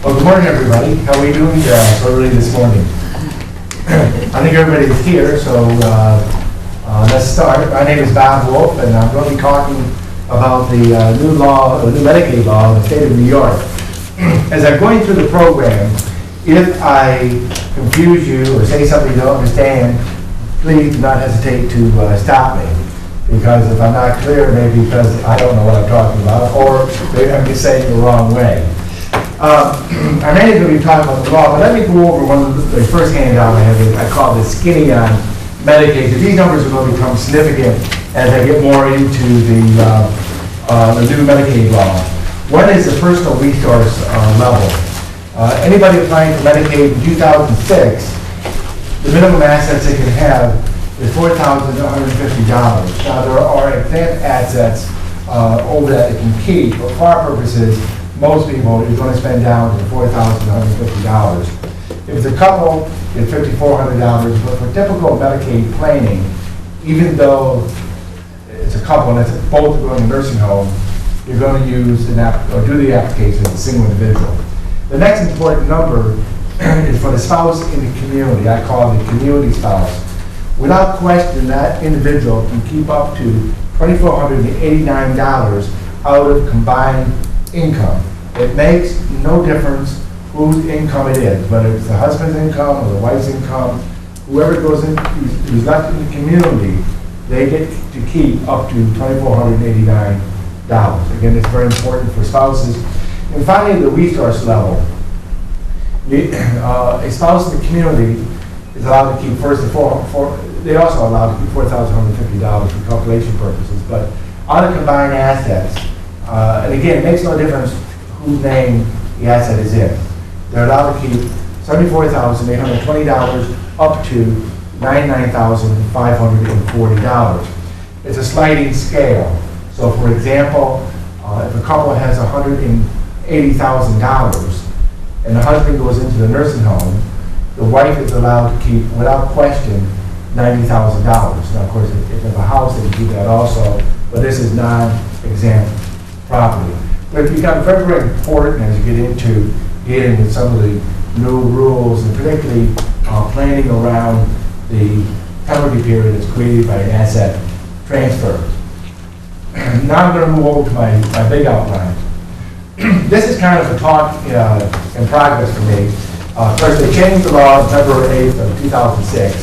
Well, good morning, everybody. How are we doing so early this morning? I think everybody's here, so let's start. My name is Bob Wolff, and I'm going to be talking about the new law, the new Medicaid law in the state of New York. As I'm going through the program, if I confuse you or say something you don't understand, please do not hesitate to stop me. Because if I'm not clear, maybe because I don't know what I'm talking about, or maybe I'm just saying it the wrong way. I'm mainly going to be talking about the law, but let me go over one of the first handout I have. I call this skinny on Medicaid, because these numbers are going to become significant as I get more into the new Medicaid law. One is the personal resource level. Anybody applying for Medicaid in 2006, the minimum assets they can have is $4,150. Now, there are exempt assets over that they can keep, but for our purposes, most people are going to spend down to $4,150. If it's a couple, it's $5,400, but for typical Medicaid planning, even though it's a couple and it's both going to nursing home, you're going to use or do the application as a single individual. The next important number is for the spouse in the community. I call it the community spouse. Without question, that individual can keep up to $2,489 out of combined income. It makes no difference whose income it is, whether it's the husband's income or the wife's income. Whoever goes in, who's left in the community, they get to keep up to $2,489. Again, it's very important for spouses. And finally, the resource level. A spouse in the community is allowed to keep they also allowed to keep $4,150 for calculation purposes, but out of combined assets, and again, it makes no difference whose name the asset is in. They're allowed to keep $74,820 up to $99,540. It's a sliding scale. So, for example, if a couple has $180,000 and the husband goes into the nursing home, the wife is allowed to keep, without question, $90,000. Now, of course, if they have a house, they can do that also, but this is non-exempt property. But it becomes very, very important as you get into dealing with some of the new rules, and particularly planning around the penalty period that's created by an asset transfer. Now I'm going to move over to my big outline. This is kind of a talk in progress for me. Of course, they changed the law on February 8th of 2006.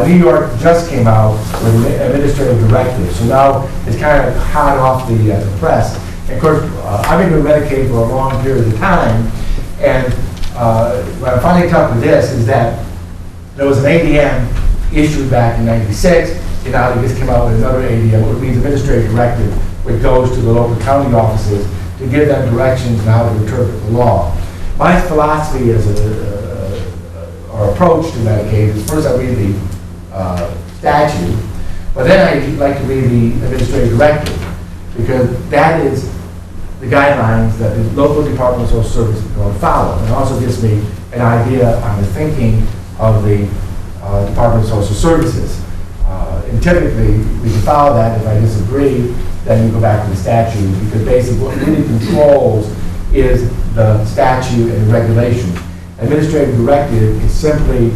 New York just came out with an administrative directive, so now it's kind of hot off the press. And of course, I've been doing Medicaid for a long period of time, and what I'm finding tough with this is that there was an ADM issued back in '96, and now they just came out with another ADM, which means administrative directive, which goes to the local county offices to give them directions on how to interpret the law. My philosophy as or approach to Medicaid is first I read the statute, but then I like to read the administrative directive, because that is the guidelines that the local Department of Social Services is going to follow. And it also gives me an idea on the thinking of the Department of Social Services. And typically, we can follow that. If I disagree, then you go back to the statute, because basically what really controls is the statute and the regulation. Administrative directive is simply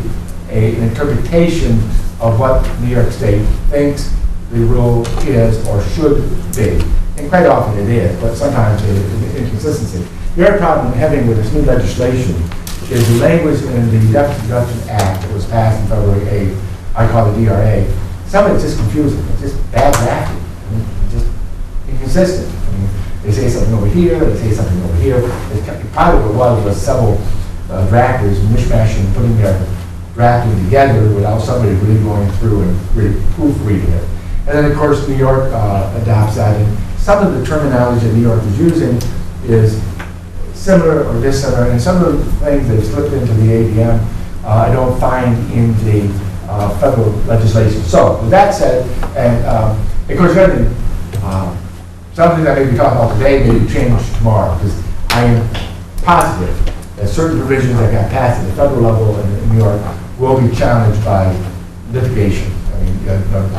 an interpretation of what New York State thinks the rule is or should be. And quite often it is, but sometimes it is an inconsistency. The other problem I'm having with this new legislation is the language in the Deficit Reduction Act that was passed on February 8th, I call it DRA. Some of it's just confusing. It's just bad drafting. I mean, it's just inconsistent. I mean, they say something over here, they say something over here. Probably what it was several drafters mishmashing, putting their drafting together without somebody really going through and really proofreading it. And then, of course, New York adopts that. And some of the terminology that New York is using is similar or dissimilar. And some of the things that slipped into the ADM I don't find in the federal legislation. So, with that said, and of course, something that I may be talking about today may be changed tomorrow, because I am positive that certain provisions that got passed at the federal level in New York will be challenged by litigation,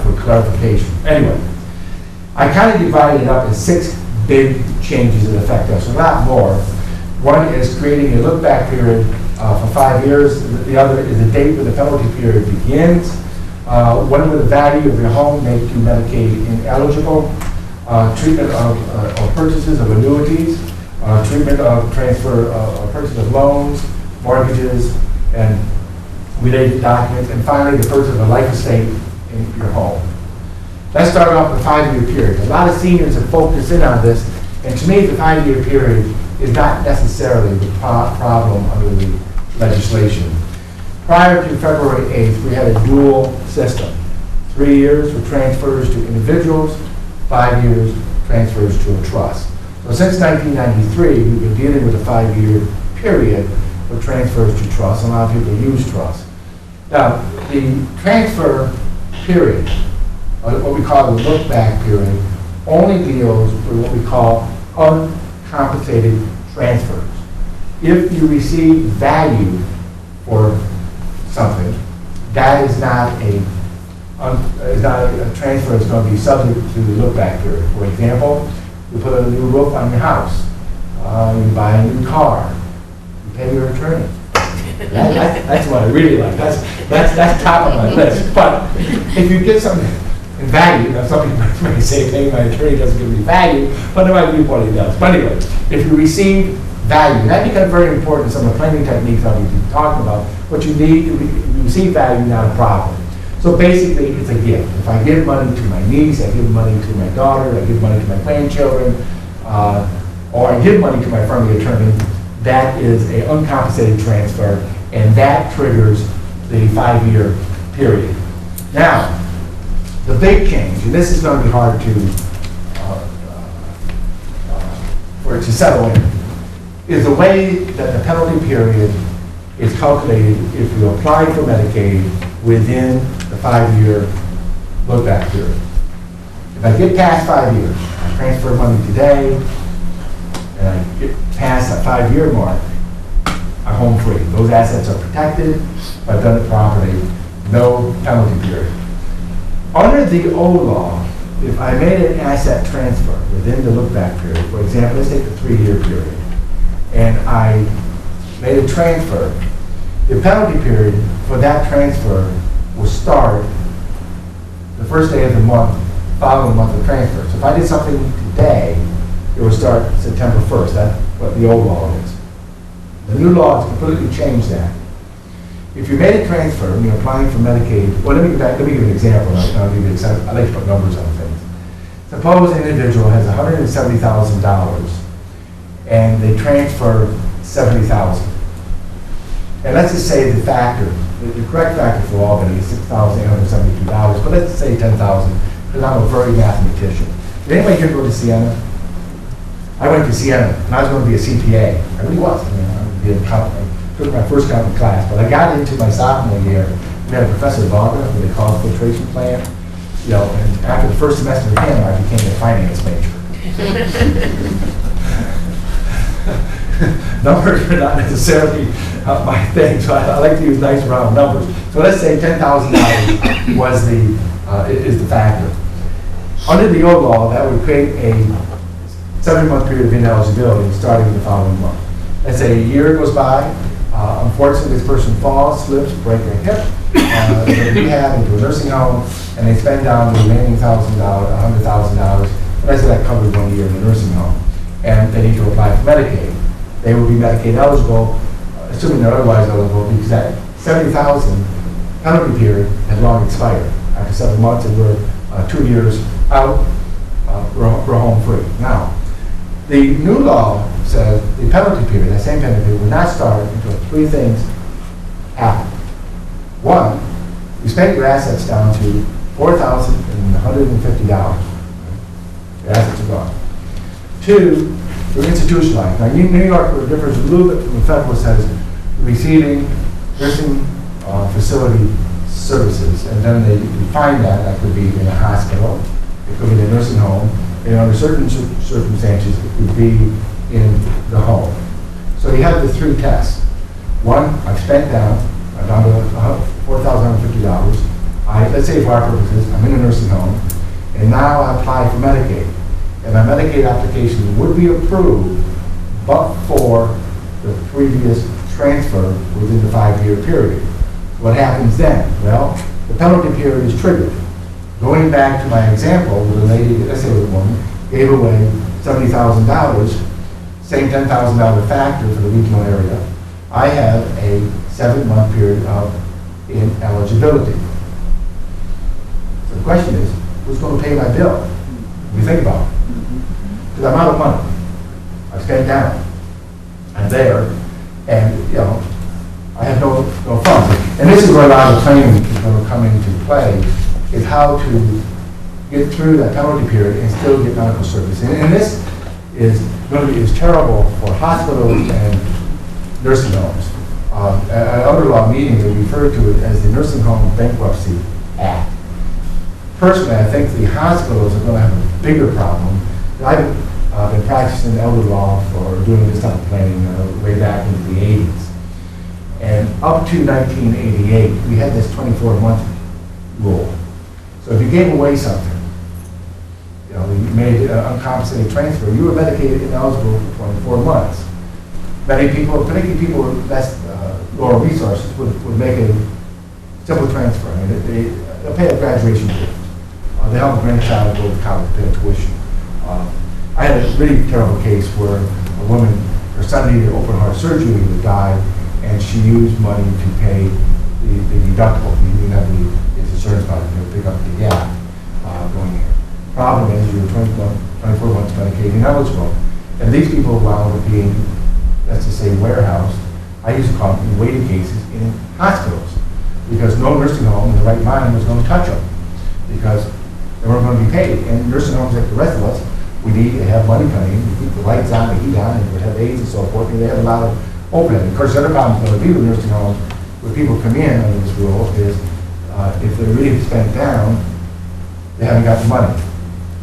for clarification. Anyway, I kind of divided it up in 6 big changes that affect us, a lot more. One is creating a look-back period for 5 years. The other is the date when the penalty period begins. When will the value of your home make you Medicaid ineligible? Treatment of purchases of annuities, treatment of transfer or purchase of loans, mortgages, and related documents, and finally the purchase of a life estate in your home. Let's start off with the 5-year period. A lot of seniors have focused in on this, and to me the 5-year period is not necessarily the problem under the legislation. Prior to February 8th, we had a dual system. 3 years for transfers to individuals, 5 years transfers to a trust. So since 1993, we've been dealing with a 5-year period for transfers to trust. A lot of people use trust. Now, the transfer period, or what we call the look-back period, only deals with what we call uncompensated transfers. If you receive value for something, that is not a transfer that's going to be subject to the look-back period. For example, you put a new roof on your house, you buy a new car, you pay your attorney. That's what I really like. That's top of my list. But if you get something in value, now some people may say paying my attorney doesn't give me value, but it might be what it does. But anyway, if you receive value, that becomes very important in some of the planning techniques I'll be talking about. What you need, you receive value, not a problem. So basically, it's a gift. If I give money to my niece, I give money to my daughter, I give money to my grandchildren, or I give money to my family attorney, that is an uncompensated transfer, and that triggers the 5-year period. Now, the big change, and this is going to be hard to for it to settle in, is the way that the penalty period is calculated if you apply for Medicaid within the 5-year look-back period. If I get past 5 years, I transfer money today, and I get past that 5-year mark, I'm home free. Those assets are protected. If I've done it properly, no penalty period. Under the old law, if I made an asset transfer within the look-back period, for example, let's take the 3-year period, and I made a transfer, the penalty period for that transfer will start the first day of the month following the month of transfer. So if I did something today, it will start September 1st. That's what the old law is. The new law has completely changed that. If you made a transfer and you're applying for Medicaid, well, let me give you an example. I'll give you an example. I like to put numbers on things. Suppose an individual has $170,000 and they transfer $70,000. And let's just say the factor, the correct factor for Albany is $6,872, but let's say $10,000 because I'm a very mathematician. Did anybody here go to Siena? I went to Siena and I was going to be a CPA. I really was. I mean, I would be an accountant. I took my first accounting class, but I got into my sophomore year. We had a professor Wagner, what they call a filtration plant. You know, and after the first semester with him, I became a finance major. Numbers are not necessarily my thing, so I like to use nice round numbers. So let's say $10,000 was is the factor. Under the old law, that would create a 7-month period of ineligibility starting the following month. Let's say a year goes by. Unfortunately, this person falls, slips, breaks their hip, they rehab into a nursing home, and they spend down the remaining $100,000. Let's say that covers 1 year in the nursing home, and they need to apply for Medicaid. They will be Medicaid eligible, assuming they're otherwise eligible, because that $70,000 penalty period has long expired. After 7 months, and we're 2 years out, we're home free. Now, the new law says the penalty period, that same penalty period, will not start until 3 things happen. 1, you spend your assets down to $4,150. Your assets are gone. 2, you're institutionalized. Now, New York differs a little bit from the federal, says receiving nursing facility services, and then they define that could be in a hospital, it could be in a nursing home, and under certain circumstances, it could be in the home. So you have the 3 tests. 1, I've spent down to $4,150. Let's say for our purposes, I'm in a nursing home, and now I apply for Medicaid. And my Medicaid application would be approved, but for the previous transfer within the 5-year period. What happens then? Well, the penalty period is triggered. Going back to my example, with a lady, let's say with a woman, gave away $70,000, same $10,000 factor for the regional area, I have a 7-month period of ineligibility. So the question is, who's going to pay my bill? If you think about it. Because I'm out of money. I've spent down. I'm there, and I have no funds. And this is where a lot of training is going to come into play, is how to get through that penalty period and still get medical service. And this is going to be terrible for hospitals and nursing homes. At other law meetings, they refer to it as the Nursing Home Bankruptcy Act. Personally, I think the hospitals are going to have a bigger problem. I've been practicing elder law for doing this type of planning way back into the 80s. And up to 1988, we had this 24-month rule. So if you gave away something, you made an uncompensated transfer, you were Medicaid ineligible for 24 months. Many people, particularly people with less lower resources, would make a simple transfer. I mean, they'll pay a graduation fee. They help a grandchild go to college, pay tuition. I had a really terrible case where a woman, her son needed open heart surgery to die, and she used money to pay the deductible. You didn't have the insurance policy to pick up the gap going in. Problem is, you were 24 months Medicaid ineligible, and these people wound up being, let's just say, warehoused. I used to call them waiting cases in hospitals, because no nursing home in the right mind was going to touch them, because they weren't going to be paid. And nursing homes, like the rest of us, we need to have money coming in, we keep the lights on, the heat on, and we have aides and so forth, and they have a lot of overhead. Of course, the other problem is going to be with nursing homes, where people come in under this rule, is if they're really spent down, they haven't got the money.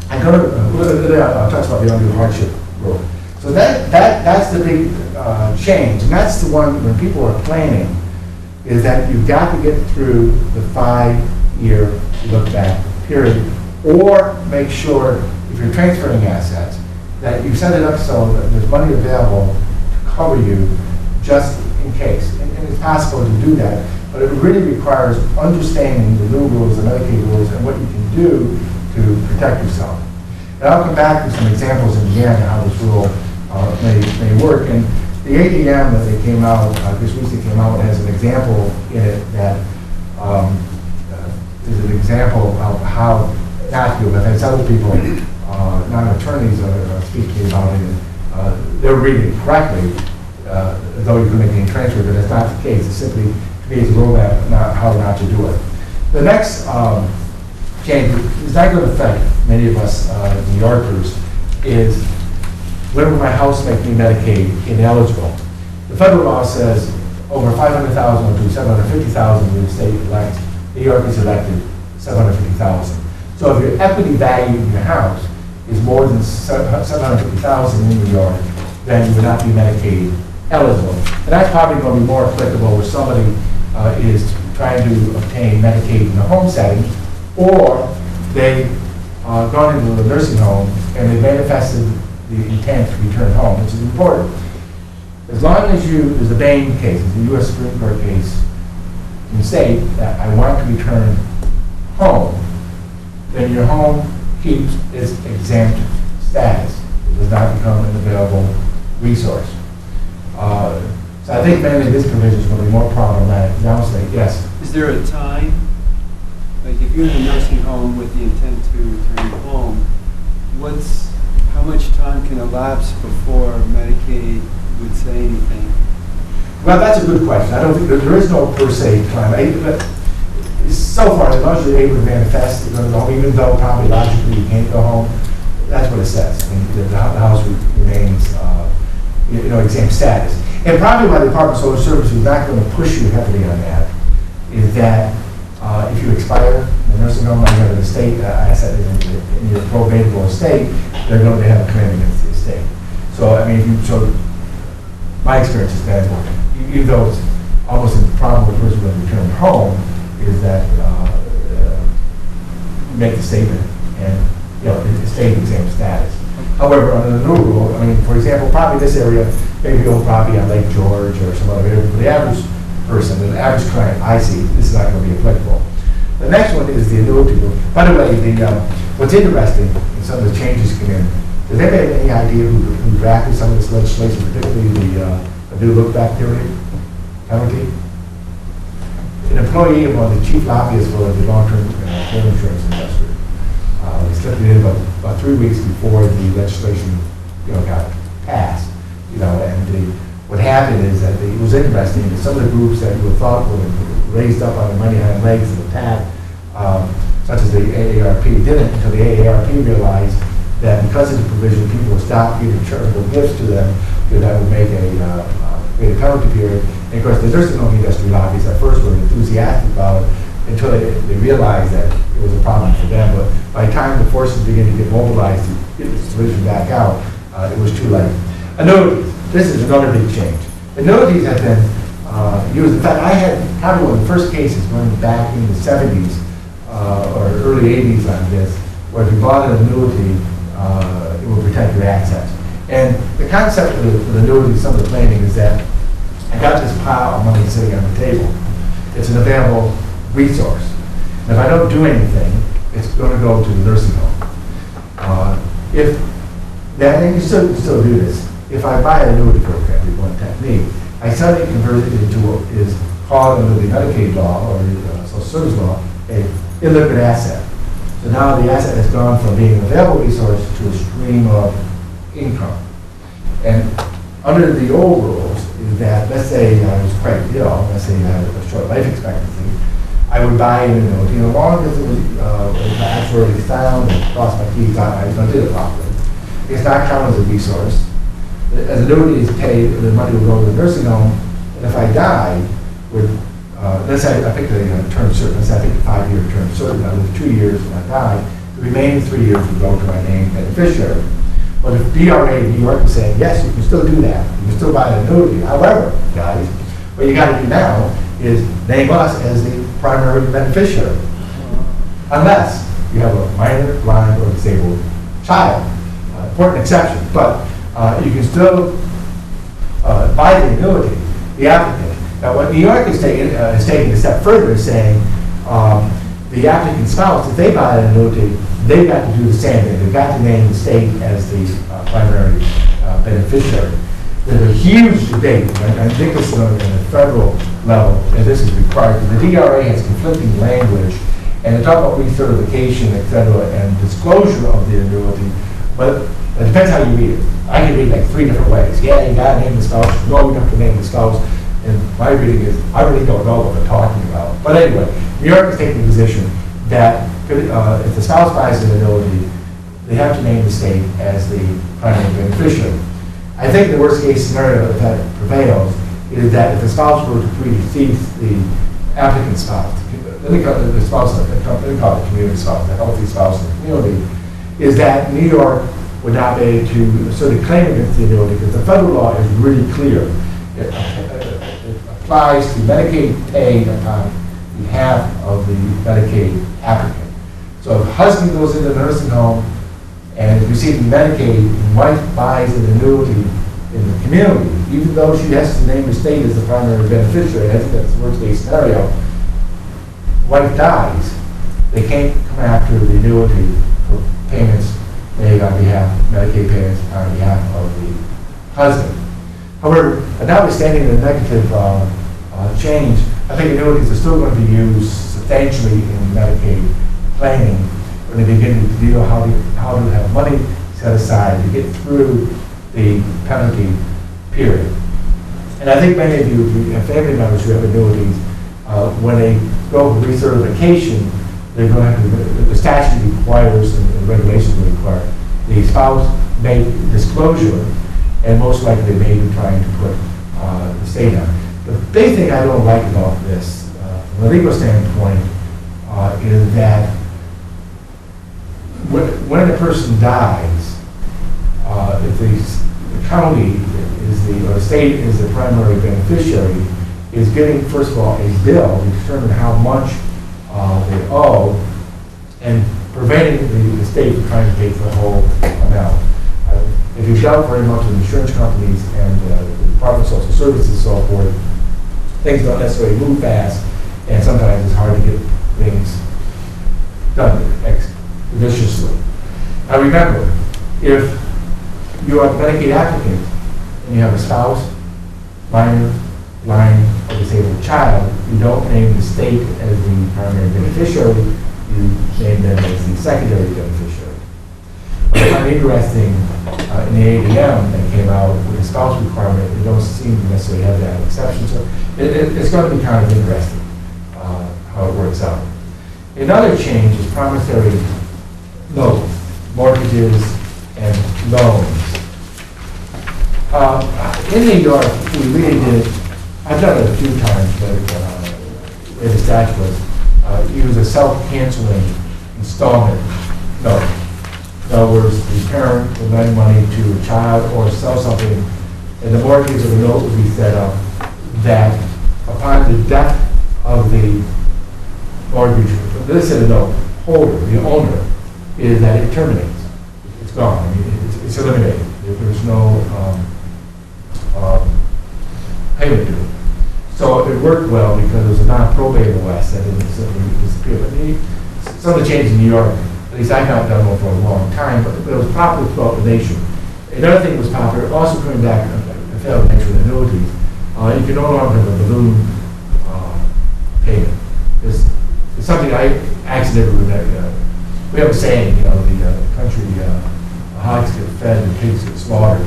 I'll talk about the undue hardship rule. So that's the big change, and that's the one when people are planning, is that you've got to get through the 5-year look-back period, or make sure, if you're transferring assets, that you set it up so that there's money available to cover you just in case. And it's possible to do that, but it really requires understanding the new rules, the Medicaid rules, and what you can do to protect yourself. And I'll come back to some examples in the end of how this rule may work. And the ADM that they came out, this recently came out, has an example in it that is an example of how not to do it. I've had several people, non-attorneys, speak to me about it, and they're reading it correctly, though you can make any transfer, but that's not the case. It simply creates a roadmap on how not to do it. The next change is not going to affect many of us New Yorkers, is whenever my house makes me Medicaid ineligible. The federal law says over 500,000 to 750,000 in the state elects. New York is elected 750,000. So if your equity value in your house is more than 750,000 in New York, then you would not be Medicaid eligible. And that's probably going to be more applicable where somebody is trying to obtain Medicaid in a home setting, or they've gone into a nursing home and they manifested the intent to return home, which is important. As long as there's a Bain case, it's a U.S. Supreme Court case, you state that I want to return home, then your home keeps its exempt status. It does not become an available resource. So I think mainly this provision is going to be more problematic downstate. Yes? Is there a time? Like if you're in a nursing home with the intent to return home, how much time can elapse before Medicaid would say anything? Well, that's a good question. I don't think there is no per se time. But so far, as long as you're able to manifest, you're going to go home, even though probably logically you can't go home. That's what it says. I mean, the house remains, exempt status. And probably why the Department of Social Services is not going to push you heavily on that is that if you expire in the nursing home, like you have an estate asset in your probatable estate, they're going to have a claim against the estate. So, I mean, my experience has been, even though it's almost improbable the person will return home, is that you make the statement and, the estate exempt status. However, under the new rule, I mean, for example, probably this area, maybe own property on Lake George or some other area. For the average person, the average client I see, this is not going to be applicable. The next one is the annuity. By the way, what's interesting, and some of the changes come in, does anybody have any idea who drafted some of this legislation, particularly the new look-back period penalty? An employee of one of the chief lobbyists for the long-term care insurance industry. He slipped it in about 3 weeks before the legislation, got passed. And what happened is that it was interesting that some of the groups that you thought were raised up on the money behind legs and attacked, such as the AARP, didn't until the AARP realized that because of the provision, people would stop giving charitable gifts to them, because that would make a penalty period. And of course, the nursing home industry lobbyists at first were enthusiastic about it until they realized that it was a problem for them. But by the time the forces began to get mobilized to get this provision back out, it was too late. Annuities. This is another big change. Annuities have been used. In fact, I had probably one of the first cases going back in the 70s or early 80s on this, where if you bought an annuity, it would protect your assets. And the concept of the annuity, some of the planning is that I got this pile of money sitting on the table. It's an available resource. And if I don't do anything, it's going to go to the nursing home. If that, and you still do this. If I buy an annuity program, one technique, I suddenly convert it into what is called under the Medicaid law or the Social Service law a illiquid asset. So now the asset has gone from being an available resource to a stream of income. And under the old rules is that, let's say I was quite ill, let's say I had a short life expectancy, I would buy an annuity, and as long as it was actually sound and crossed my T's, I did it properly. It's not counted as a resource. As annuity is paid, the money will go to the nursing home, and if I die, let's say I picked a term certain, let's say I picked a 5-year term certain, I live 2 years and I die, the remaining 3 years would go to my named beneficiary. But if DRA in New York is saying, yes, you can still do that, you can still buy an annuity. However, guys, what you got to do now is name us as the primary beneficiary, unless you have a minor, blind, or disabled child. Important exception, but you can still buy the annuity, the applicant. Now, what New York is taking a step further is saying the applicant's spouse, if they buy an annuity, they've got to do the same thing. They've got to name the state as the primary beneficiary. There's a huge debate, and I think this is on a federal level, and this is required. The DRA has conflicting language, and they talk about recertification, et cetera, and disclosure of the annuity, but it depends how you read it. I can read like 3 different ways. Yeah, you got to name the spouse. No, you don't have to name the spouse. And my reading is, I really don't know what they're talking about. But anyway, New York is taking the position that if the spouse buys an annuity, they have to name the state as the primary beneficiary. I think the worst case scenario that prevails is that if the spouse were to predecease the applicant spouse, let me call it the spouse, let me call it the community spouse, the healthy spouse in the community, is that New York would not be able to assert a claim against the annuity because the federal law is really clear. It applies to Medicaid paid upon behalf of the Medicaid applicant. So if a husband goes into the nursing home and is receiving Medicaid and wife buys an annuity in the community, even though she has to name the state as the primary beneficiary, I think that's the worst case scenario, wife dies, they can't come after the annuity for payments made on behalf, Medicaid payments on behalf of the husband. However, notwithstanding the negative change, I think annuities are still going to be used substantially in Medicaid planning when they begin to deal how to have money set aside to get through the penalty period. And I think many of you have family members who have annuities. When they go for recertification, they're going to have to, the statute requires and the regulations will require the spouse make disclosure, and most likely they may be trying to put the state on. The big thing I don't like about this, from a legal standpoint, is that when a person dies, if the county is or the state is the primary beneficiary, is getting, first of all, a bill to determine how much they owe, and preventing the state from trying to pay for the whole amount. if you've dealt very much with insurance companies and the Department of Social Services and so forth, things don't necessarily move fast, and sometimes it's hard to get things done expeditiously. Now remember, if you are a Medicaid applicant and you have a spouse, minor, blind, or disabled child, you don't name the state as the primary beneficiary, you name them as the secondary beneficiary. What I find interesting in the ADM that came out with the spouse requirement, they don't seem to necessarily have that exception. So it's going to be kind of interesting how it works out. Another change is promissory notes, mortgages, and loans. In New York, we really did, I've done it a few times, but where the statute was, use a self-canceling installment note. In other words, the parent will lend money to a child or sell something, and the mortgage of the note will be set up that upon the death of the mortgage, this is the note holder, the owner, is that it terminates. It's gone. I mean, it's eliminated. There's no payment due. So it worked well because it was a non-probatable asset and it simply disappeared. But some of the changes in New York, at least I've not done one for a long time, but it was popular throughout the nation. Another thing that was popular, also coming back, I failed to mention annuities, you can no longer have a balloon payment. It's something I accidentally we have a saying, the country hogs get fed and pigs get slaughtered.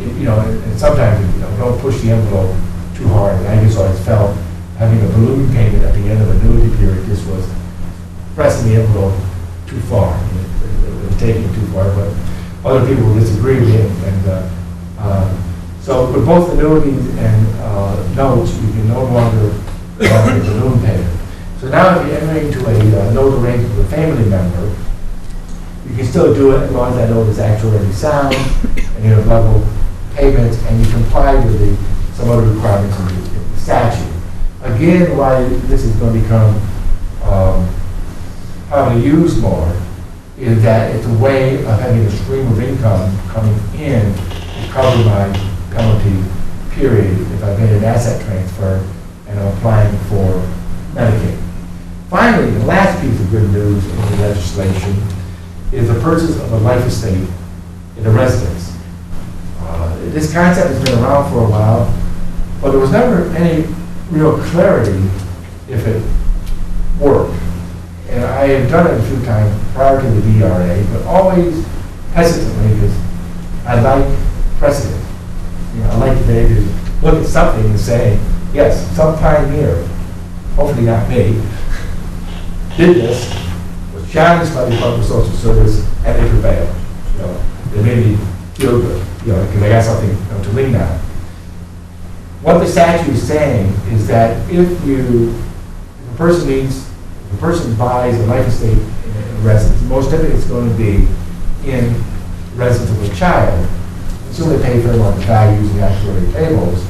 And sometimes, don't push the envelope too hard. And I just always felt having a balloon payment at the end of an annuity period just was pressing the envelope too far. It was taking it too far, but other people will disagree with it. And so with both annuities and notes, you can no longer have a balloon payment. So now if you're entering into a note arrangement with a family member, you can still do it as long as that note is actually sound and you have level payments and you comply with some other requirements in the statute. Again, why this is going to become probably used more is that it's a way of having a stream of income coming in to cover my penalty period if I've made an asset transfer and I'm applying for Medicaid. Finally, the last piece of good news in the legislation is the purchase of a life estate in a residence. This concept has been around for a while, but there was never any real clarity if it worked. And I have done it a few times prior to the VRA, but always hesitantly because I like precedent. I like to be able to look at something and say, yes, some pioneer, hopefully not me, did this, was challenged by the Department of Social Service, and they prevailed. They made me feel good, because I got something to lean on. What the statute is saying is that if a person buys a life estate in a residence, most typically it's going to be in the residence of a child, until they pay for market values and the actuary tables.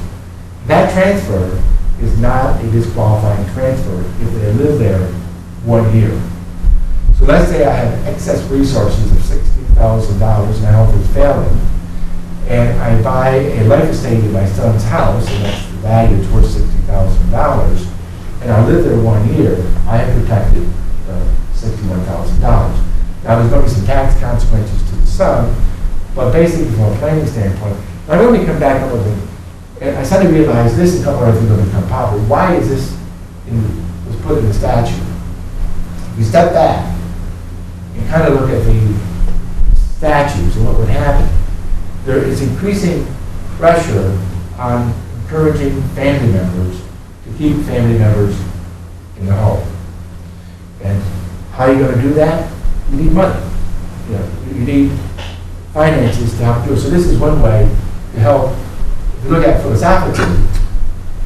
That transfer is not a disqualifying transfer if they live there 1 year. So let's say I have excess resources of $60,000 and my health is failing, and I buy a life estate in my son's house, and that's the value, it's worth $60,000, and I live there 1 year, I have protected $61,000. Now there's going to be some tax consequences to the son, but basically from a planning standpoint, not only come back up with it, and I suddenly realized this and a couple other things will become popular. Why is this was put in the statute? If you step back and kind of look at the statutes and what would happen, there is increasing pressure on encouraging family members to keep family members in the home. And how are you going to do that? You need money. You need finances to help do it. So this is one way to help. If you look at philosophically,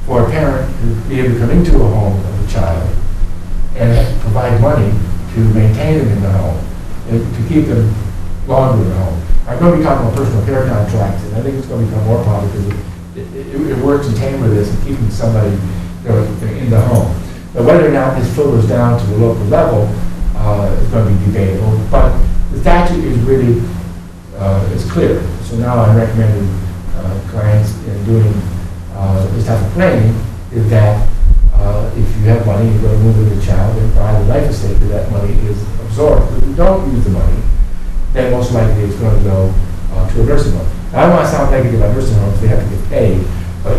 for a parent to be able to come into a home of a child and provide money to maintain them in the home and to keep them longer in the home. I'm going to be talking about personal care contracts, and I think it's going to become more popular because it works in tandem with this and keeping somebody in the home. But whether or not this filters down to the local level is going to be debatable, but the statute is really it's clear. So So now I'm recommending clients in doing this type of planning is that if you have money, you're going to move with the child and provide a life estate that money is absorbed. If you don't use the money, then most likely it's going to go to a nursing home. Now, I don't want to sound negative about nursing homes, they have to get paid, but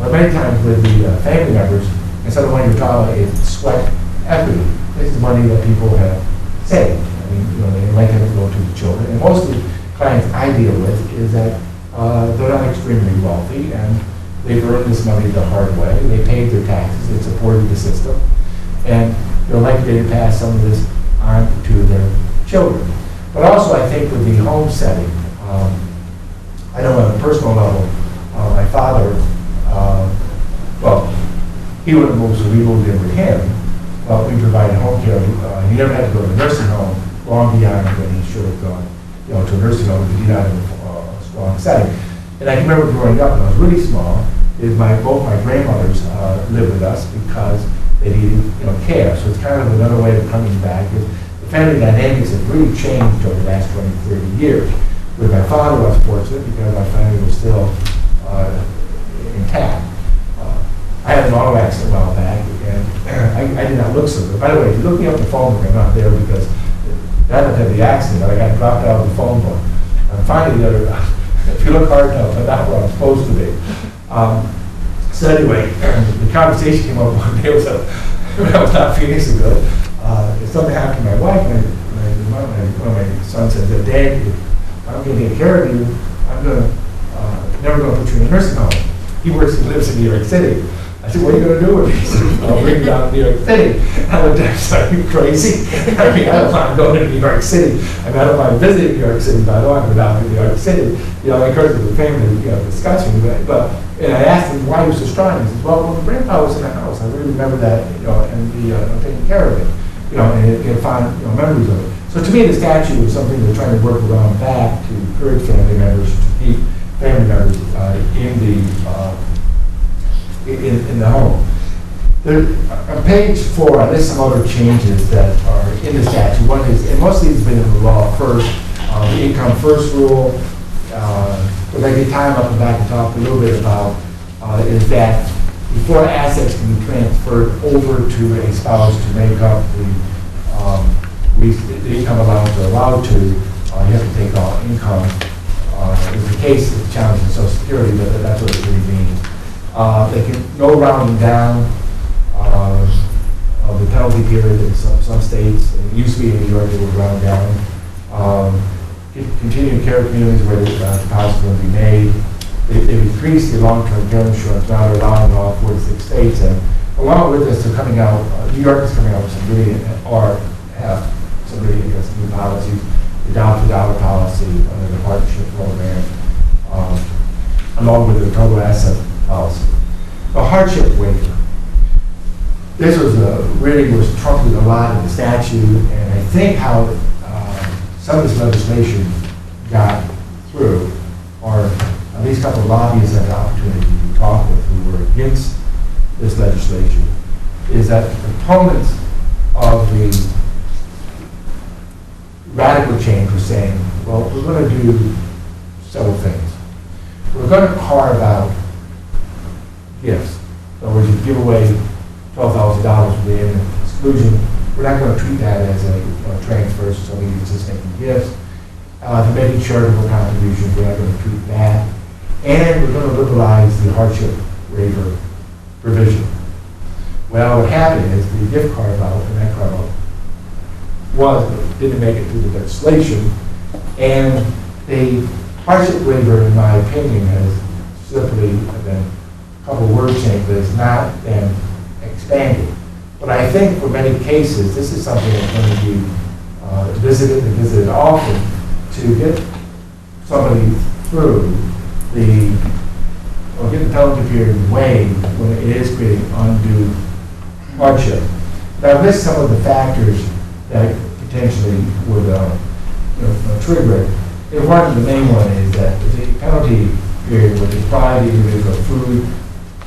but many times with the family members, instead of money you're talking about, it's sweat equity. It's the money that people have saved. I mean, they might have to go to the children. And most of the clients I deal with is that they're not extremely wealthy and they've earned this money the hard way. They paid their taxes, they supported the system, and they're likely to pass some of this on to their children. But also, I think with the home setting, I know on a personal level, my father, well, he wouldn't move, so we moved in with him. But we provided home care. He never had to go to a nursing home long beyond when he should have gone, to a nursing home because he died in a strong setting. And I can remember growing up when I was really small, both my grandmothers lived with us because they needed, care. So it's kind of another way of coming back. The family dynamics have really changed over the last 20, 30 years. With my father, I was fortunate because my family was still intact. I had an auto accident a while back, and I did not look so good. By the way, if you look me up the phone book, I'm not there because I didn't have the accident, but I got dropped out of the phone book. And finally, if you look hard enough, I'm not where I'm supposed to be. So anyway, the conversation came up one day when I was not feeling so good. Something happened to my wife, and one of my sons said, "Dad, if I'm going to take care of you, I'm never going to put you in a nursing home." He lives in New York City. I said, "What are you going to do with me?" He said, "I'll bring you down to New York City." I looked at him, "Are you crazy?" I mean, I don't mind going to New York City. I mean, I don't mind visiting New York City, but I don't want to go down to New York City. I encourage the family discussion. And I asked him why he was so strong. He said, "Well, when Grandpa was in the house, I really remember that, and taking care of it, and find memories of it." So to me, the statute was something they're trying to work around back to encourage family members to keep family members in the home. On page 4, I list some other changes that are in the statute. One is, and most of these have been in the law first, the income first rule. If I get time up and back and talk a little bit about is that before assets can be transferred over to a spouse to make up the income allowance they're allowed to, you have to take all income. In the case of challenging Social Security, that's what it really means. They can no rounding down of the penalty period in some states. It used to be in New York, they would round down. Continuing care communities where deposits will be made. They've increased the long-term care insurance, now they're allowing all 46 states. And along with this, they're coming out, New York is coming out with some really, or have some really interesting new policies. The dollar-to-dollar policy under the partnership program, along with the total asset policy. The hardship waiver. This was was trumpeted a lot in the statute, and I think how some of this legislation got through, or at least a couple of lobbyists had the opportunity to talk with who were against this legislation, is that the proponents of the radical change were saying, well, we're going to do several things. We're going to carve out gifts. In other words, you give away $12,000 for the exclusion. We're not going to treat that as a transfer, so somebody who's just making gifts. To making charitable contributions, we're not going to treat that. And we're going to liberalize the hardship waiver provision. Well, what happened is the gift carve out, and that carve out didn't make it through the legislation, and the hardship waiver, in my opinion, has simply been a couple of words changed, but it's not been expanded. But I think for many cases, this is something that's going to be visited often to get somebody through get the penalty period waived when it is creating undue hardship. Now, list some of the factors that potentially would trigger it. And one of the main one is that the penalty period would deprive the individual of food,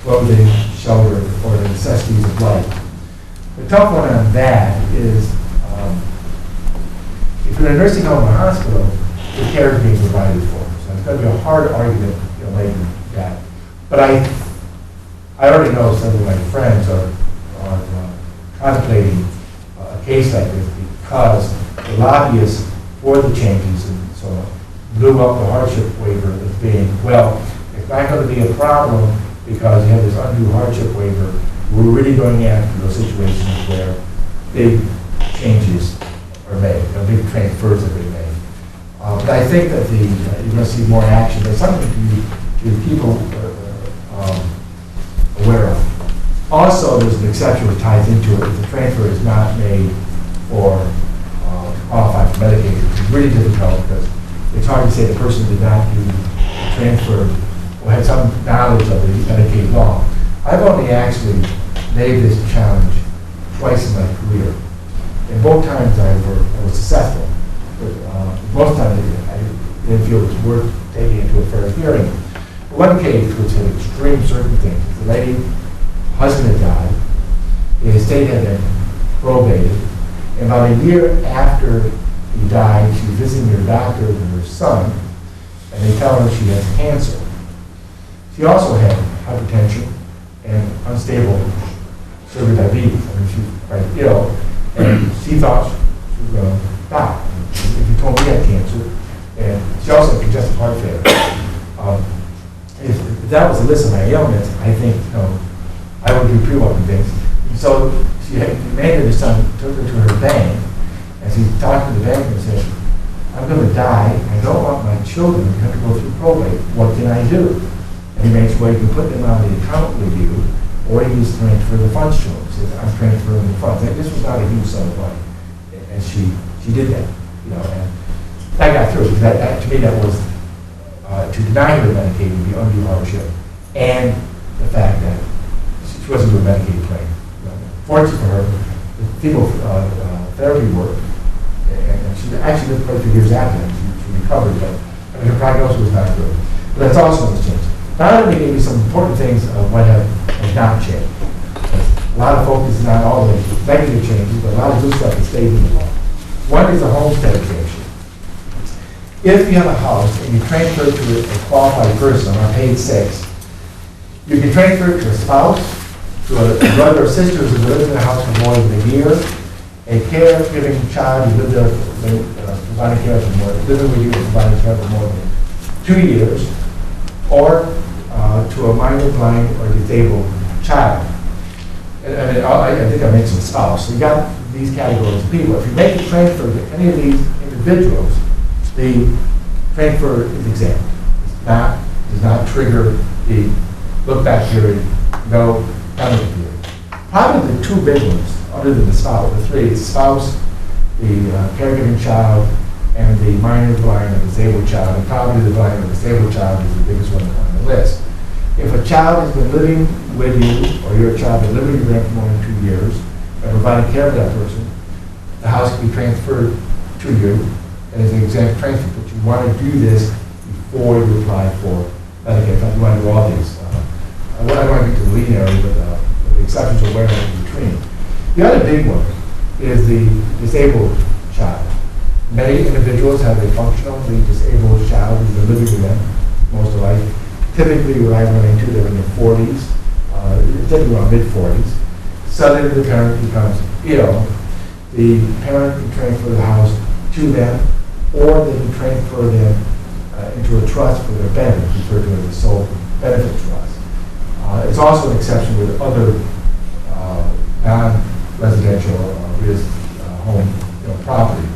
clothing, shelter, or the necessities of life. The tough one on that is if you're in a nursing home or hospital, the care is being provided for. So it's going to be a hard argument, making that. But I already know some of my friends are contemplating a case like this because the lobbyists for the changes and so on blew up the hardship waiver as being, well, it's not going to be a problem because you have this undue hardship waiver. We're really going after those situations where big changes are made, big transfers have been made. But I think that you're going to see more action. There's something to people aware of. Also, there's an exception which ties into it. If the transfer is not made for qualify for Medicaid, it's really difficult because it's hard to say the person did not do the transfer or had some knowledge of the Medicaid law. I've only actually made this challenge twice in my career. And both times I was successful. But most times I didn't feel it was worth taking into a fair hearing. One case which had extreme circumstances. The lady, husband had died, the estate had been probated, and about a year after he died, she was visiting her doctor with her son, and they tell her she has cancer. She also had hypertension and unstable sugar diabetes. I mean, she was quite ill, and she thought she was going to die. If you told me you had cancer, and she also had congestive heart failure. If that was the list of my ailments, I think I would be pretty well convinced. So she demanded her son took her to her bank, and she talked to the bank and said, "I'm going to die. I don't want my children to have to go through probate. What can I do?" And he makes well, you can put them on the account with you, or you just transfer the funds to him. She said, "I'm transferring the funds." And this was not a huge sum of money, and she did that, and I got through because to me that was to deny her Medicaid would be undue hardship, and the fact that she wasn't doing Medicaid claim. Fortunately for her, the people therapy worked, and she actually lived quite a few years after that. She recovered, but her prognosis was not good. But that's also what's changed. Now let me give you some important things of what has not changed. A lot of focus is on all the negative changes, but a lot of good stuff has stayed in the law. One is the homestead exemption. If you have a house and you transfer it to a qualified person on page 6, you can transfer it to a spouse, to a brother or sister who's lived in the house for more than a year, a caregiving child who lived there, providing care for more, living with you and providing care for more than 2 years, or to a minor, blind, or disabled child. And I think I mentioned spouse. So you got these categories of people. If you make a transfer to any of these individuals, the transfer is exempt. Does not trigger the look-back period, no penalty period. Probably the two big ones, other than the spouse, the three, the spouse, the caregiving child, and the minor, blind, or disabled child, and probably the blind or disabled child is the biggest one on the list. If a child has been living with you, or your child has been living with you for more than 2 years, and providing care for that person, the house can be transferred to you, and it's an exempt transfer, but you want to do this before you apply for Medicaid. In fact, you want to do all these. I don't want to get to the lead area, but the exceptions are where in between. The other big one is the disabled child. Many individuals have a functionally disabled child who's been living with them most of their life. Typically, what I run into, they're in their 40s, typically around mid-40s. Suddenly, the parent becomes ill. The parent can transfer the house to them, or they can transfer them into a trust for their benefit, referred to as a sole benefit trust. It's also an exception with other non-residential home property.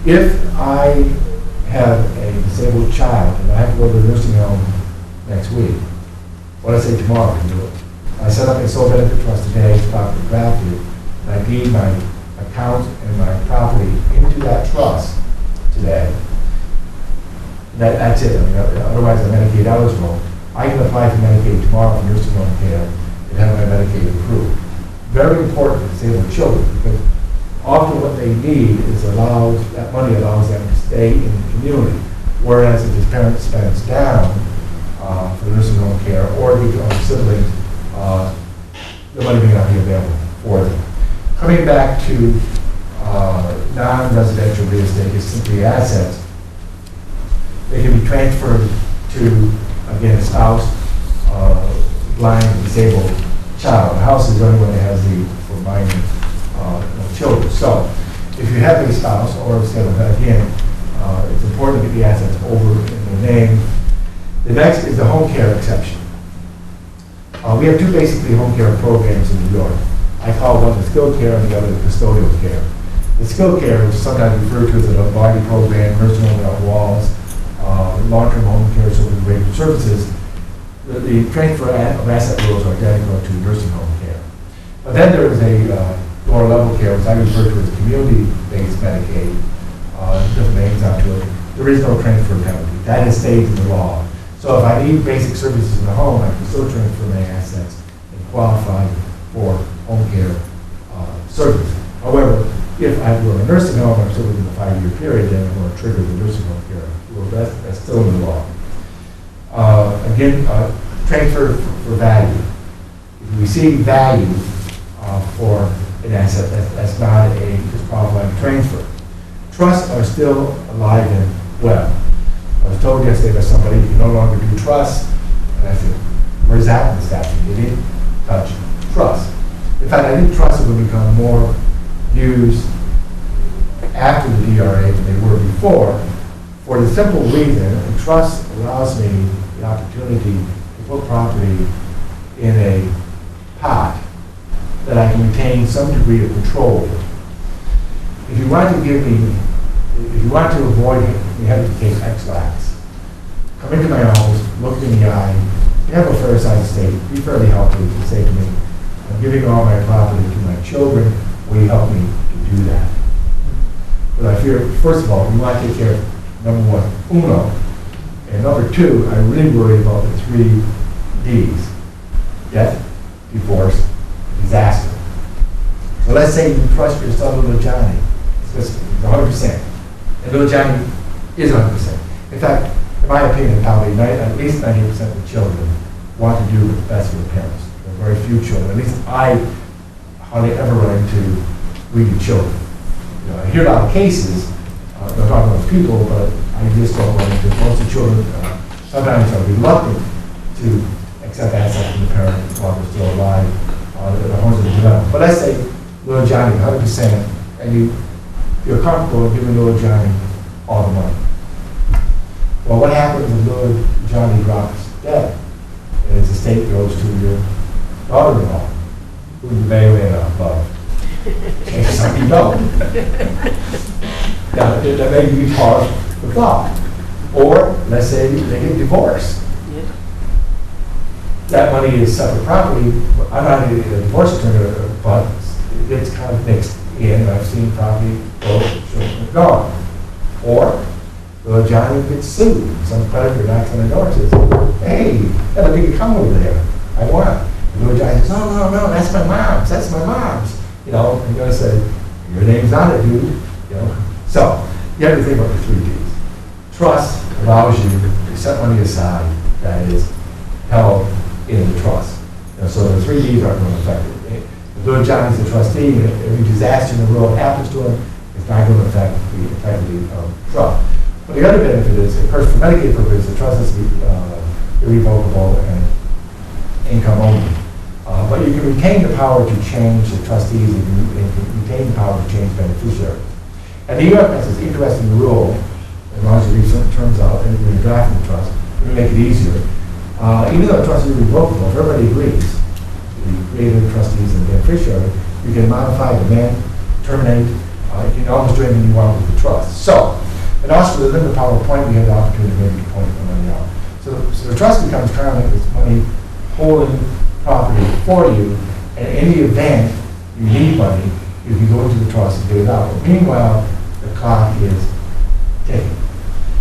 If I have a disabled child and I have to go to the nursing home next week, what I say tomorrow, I can do it. I set up a sole benefit trust today, it's properly drafted, and I deed my account and my property into that trust today. That's it. I mean, otherwise, I'm Medicaid eligible. I can apply for Medicaid tomorrow for nursing home care and have my Medicaid approved. Very important for disabled children because often what they need is that money allows them to stay in the community. Whereas if his parent spends down for nursing home care or due to other siblings, the money may not be available for them. Coming back to non-residential real estate is simply assets. They can be transferred to, again, a spouse, blind, disabled child. The house is the only one that has the for minor children. So if you have a spouse or a single, again, it's important to get the assets over in their name. The next is the home care exception. We have two basically home care programs in New York. I call one the skilled care and the other the custodial care. The skilled care is sometimes referred to as a body program, nursing home without walls, long-term home care services. The transfer of asset rules are identical to nursing home care. But then there is a lower level care, which I refer to as community-based Medicaid, different names out to it. There is no transfer penalty. That is stayed in the law. So if I need basic services in the home, I can still transfer my assets and qualify for home care services. However, if I go to a nursing home, I'm still within the 5-year period, then I'm going to trigger the nursing home care rule. That's still in the law. Again, transfer for value. If you receive value for an asset, that's not a disqualifying transfer. Trusts are still alive and well. I was told yesterday by somebody, you no longer do trusts. And I said, where's that in the statute? You didn't touch trust. In fact, I think trusts will become more used after the DRA than they were before, for the simple reason a trust allows me the opportunity to put property in a pot that I can retain some degree of control over. If you want to avoid me having to take X lax, come into my house, look me in the eye, you have a fair sized estate, be fairly healthy, and say to me, I'm giving all my property to my children, will you help me to do that? But I fear, first of all, we want to take care of, number one, uno, and number two, I really worry about the 3 Ds, death, divorce, disaster. So let's say you trust your son, little Johnny, it's 100%, and little Johnny is 100%. In fact, in my opinion, probably at least 90% of the children want to do what's best for the parents. There are very few children, at least I hardly ever run into greedy children. You know, I hear a lot of cases, I'm not talking about people, but I just don't run into most of the children. Sometimes are reluctant to accept assets from the parent while they're still alive. The homes are developed. But let's say little Johnny, 100%, and you feel comfortable giving little Johnny all the money. Well, what happens if little Johnny drops dead and his estate goes to your daughter-in-law, who you may or may not love? And some you don't. Now, that may be hard for thought. Or, let's say they get divorced. Yeah. That money is separate property. I'm not a divorce attorney, but it's kind of mixed in. I've seen property go, children gone. Or, well, Johnny gets sued. Some creditor knocks on the door and says, hey, have a big account over there. I want it. And little Johnny says, no, that's my mom's. That's my mom's. You know, and you're going to say, your name's on it, dude. You know. So, you have to think about the 3 Ds. Trust allows you to set money aside that is held in the trust. You know, so the 3 Ds aren't going to affect it. If little Johnny's a trustee, and every disaster in the world happens to him, it's not going to affect the integrity of the trust. But the other benefit is, of course, for Medicaid purposes, the trust has to be irrevocable and income only. But you can retain the power to change the trustees and you can retain the power to change beneficiaries. And the U.S. has this interesting rule, as long as you leave certain terms out, and when you're drafting the trust, it will make it easier. Even though the trust is irrevocable, if everybody agrees, the creator, trustees, and beneficiary, you can modify, amend, terminate, you can almost do anything you want with the trust. So, and also within the PowerPoint, we have the opportunity to maybe point the money out. So the trust becomes currently this money holding property for you, and in any event you need money, you can go into the trust and get it out. But meanwhile, the clock is ticking.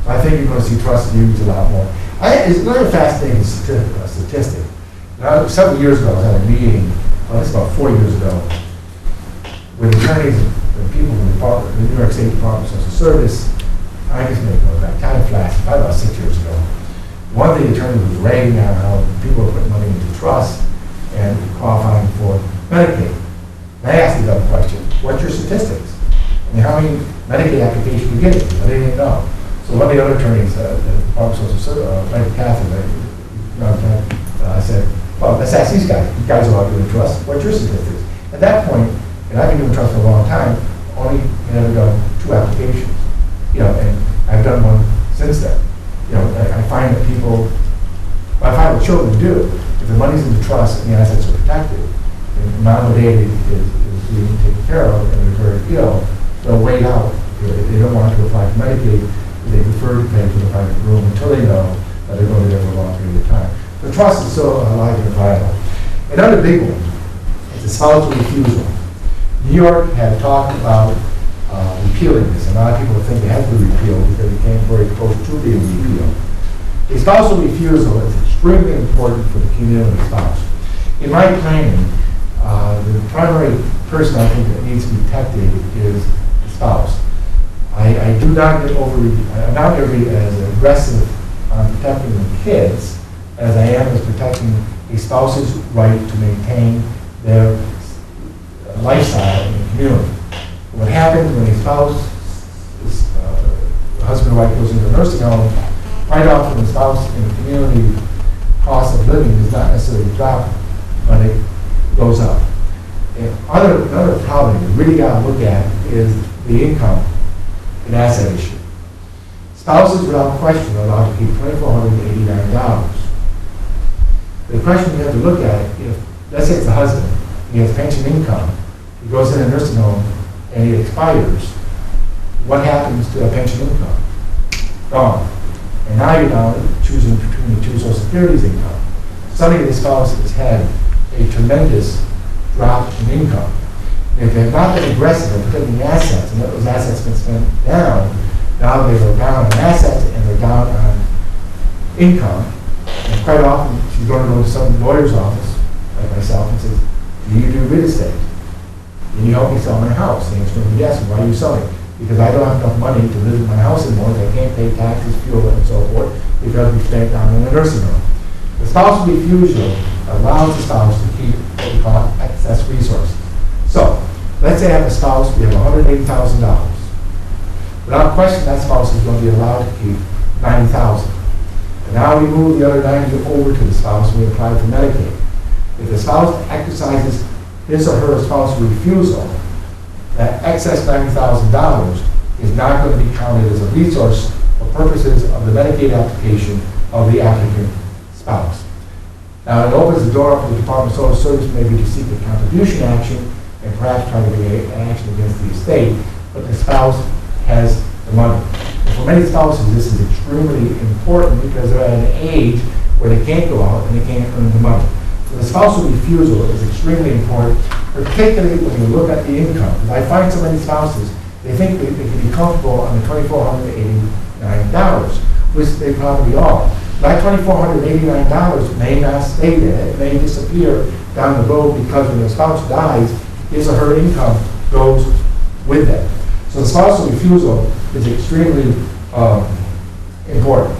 So I think you're going to see trusts used a lot more. It's another fascinating statistic. Now, several years ago, I was at a meeting, this is about 4 years ago, with attorneys and people from the New York State Department of Social Service. I guess maybe go back, time flashed, probably about 6 years ago. One of the attorneys was ragging on how people were putting money into trust and qualifying for Medicaid. And I asked the other question, what's your statistics? I mean, how many Medicaid applications are you getting? I didn't even know. So one of the other attorneys like Catherine, I said, well, let's ask these guys. You guys are all doing trust. What's your statistics? At that point, and I've been doing trust for a long time, only never done 2 applications. And I've done one since then. I find that people, I find what children do, if the money's in the trust and the assets are protected, and the amount of data is being taken care of and they're very ill, they'll wait out. If they don't want to apply for Medicaid, they prefer to pay for the private room until they know that they're going to be there for a long period of time. The trust is still alive and viable. Another big one is the spousal refusal. New York had talked about repealing this, and a lot of people think they have to repeal because it came very close to being repealed. A spousal refusal is extremely important for the community spouse. In my planning, the primary person I think that needs to be protected is the spouse. I do not get I'm not going to be as aggressive on protecting the kids as I am as protecting a spouse's right to maintain their lifestyle in the community. What happens when a spouse, husband or wife goes into a nursing home, quite often the spouse in the community cost of living does not necessarily drop, but it goes up. And another problem you really got to look at is the income and asset issue. Spouses, without question, are allowed to keep $2,489. The question you have to look at, if, let's say it's the husband, he has pension income, he goes in a nursing home, and it expires, what happens to that pension income? Gone. And now you're down choosing between the 2 Social Security's income. Suddenly the spouse has had a tremendous drop in income. And if they've not been aggressive in putting the assets, and those assets been spent down, now they go down on assets and they're down on income. And quite often she's going to go to some lawyer's office, like myself, and says, do you do real estate? Can you help me sell my house? The answer is yes. Why are you selling? Because I don't have enough money to live in my house anymore. I can't pay taxes, fuel, and so forth because we spent down in a nursing home. The spousal refusal allows the spouse to keep what we call excess resources. So, let's say I have a spouse, we have $180,000. Without question, that spouse is going to be allowed to keep $90,000. And now we move the other 90 over to the spouse and we apply for Medicaid. If the spouse exercises his or her spousal refusal, that excess $90,000 is not going to be counted as a resource for purposes of the Medicaid application of the applicant spouse. Now, it opens the door up to the Department of Social Service maybe to seek a contribution action and perhaps try to bring an action against the estate, but the spouse has the money. And for many spouses, this is extremely important because they're at an age where they can't go out and they can't earn the money. So the spousal refusal is extremely important, particularly when you look at the income. Because I find so many spouses, they think they can be comfortable on the $2,489, which they probably are. That $2,489 may not stay there. It may disappear down the road because when the spouse dies, his or her income goes with them. So the spousal refusal is extremely important.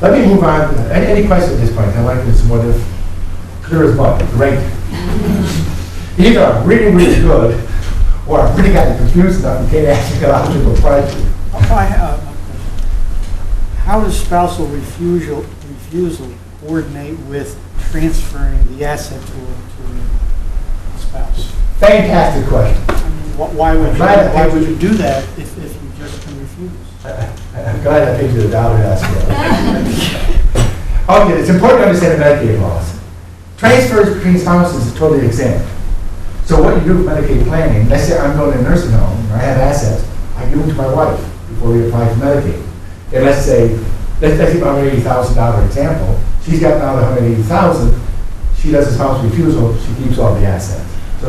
Let me move on. Any questions at this point? I'd like this more clear as mud. Great. Either I'm really, really good, or I've really gotten confused enough and can't ask a lot of people questions. How does spousal refusal coordinate with transferring the asset to a spouse? Fantastic question. I mean, why would you do that if you just can refuse? I'm glad I paid you $1 to ask me that. Okay, it's important to understand the Medicaid laws. Transfers between spouses is totally exempt. So what you do with Medicaid planning, let's say I'm going to a nursing home and I have assets, I give them to my wife before we apply for Medicaid. And let's keep $180,000 example. She's got now the $180,000. She does a spousal refusal. She keeps all the assets. So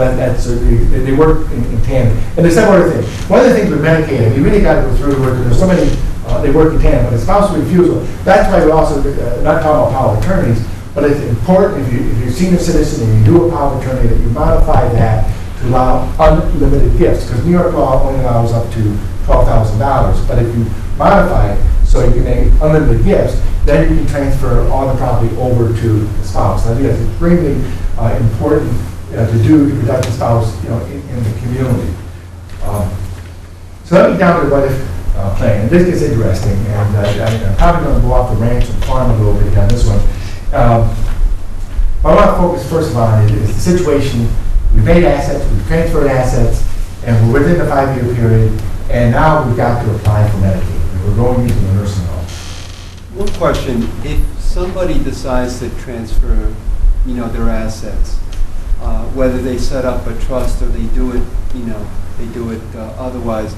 they work in tandem. And there's several other things. One of the things with Medicaid, and you really got to go through the work, because there's so many, they work in tandem. But a spousal refusal, that's why we're also not talking about power of attorneys, but it's important if you're a senior citizen and you do a power of attorney that you modify that to allow unlimited gifts. Because New York law only allows up to $12,000. But if you modify it so you can make unlimited gifts, then you can transfer all the property over to the spouse. I think that's extremely important to do to protect the spouse, in the community. So let me down to what if plan. And this gets interesting, and I'm probably going to go off the ranch and farm a little bit on this one. What I want to focus first of all is the situation. We've made assets, we've transferred assets, and we're within the 5-year period, and now we've got to apply for Medicaid. And we're going into the nursing home. One question, if somebody decides to transfer, their assets, whether they set up a trust or they do it, otherwise,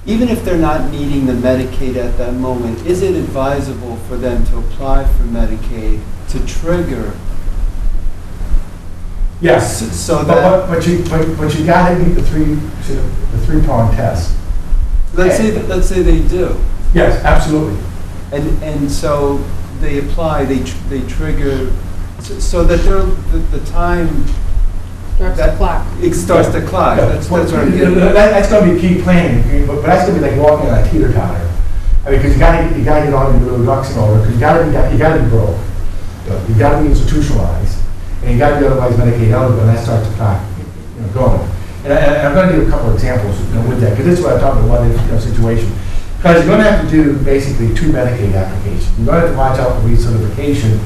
even if they're not needing the Medicaid at that moment, is it advisable for them to apply for Medicaid to trigger? Yes. So that, but you got to meet the three-prong test. let's say they do. Yes, absolutely. And so they apply, they trigger, so that the time. Starts the clock. It starts the clock. Yeah. That's what I'm getting at. That's going to be key planning, but that's going to be like walking on a teeter-totter. I mean, because you got to get all your little ducks in order, because you got to be broke, you got to be institutionalized, and you got to be otherwise Medicaid eligible, and that starts the clock going. And I'm going to give a couple of examples with that, because this is what I'm talking about, this situation. Because you're going to have to do basically 2 Medicaid applications. You're going to have to watch out for recertification.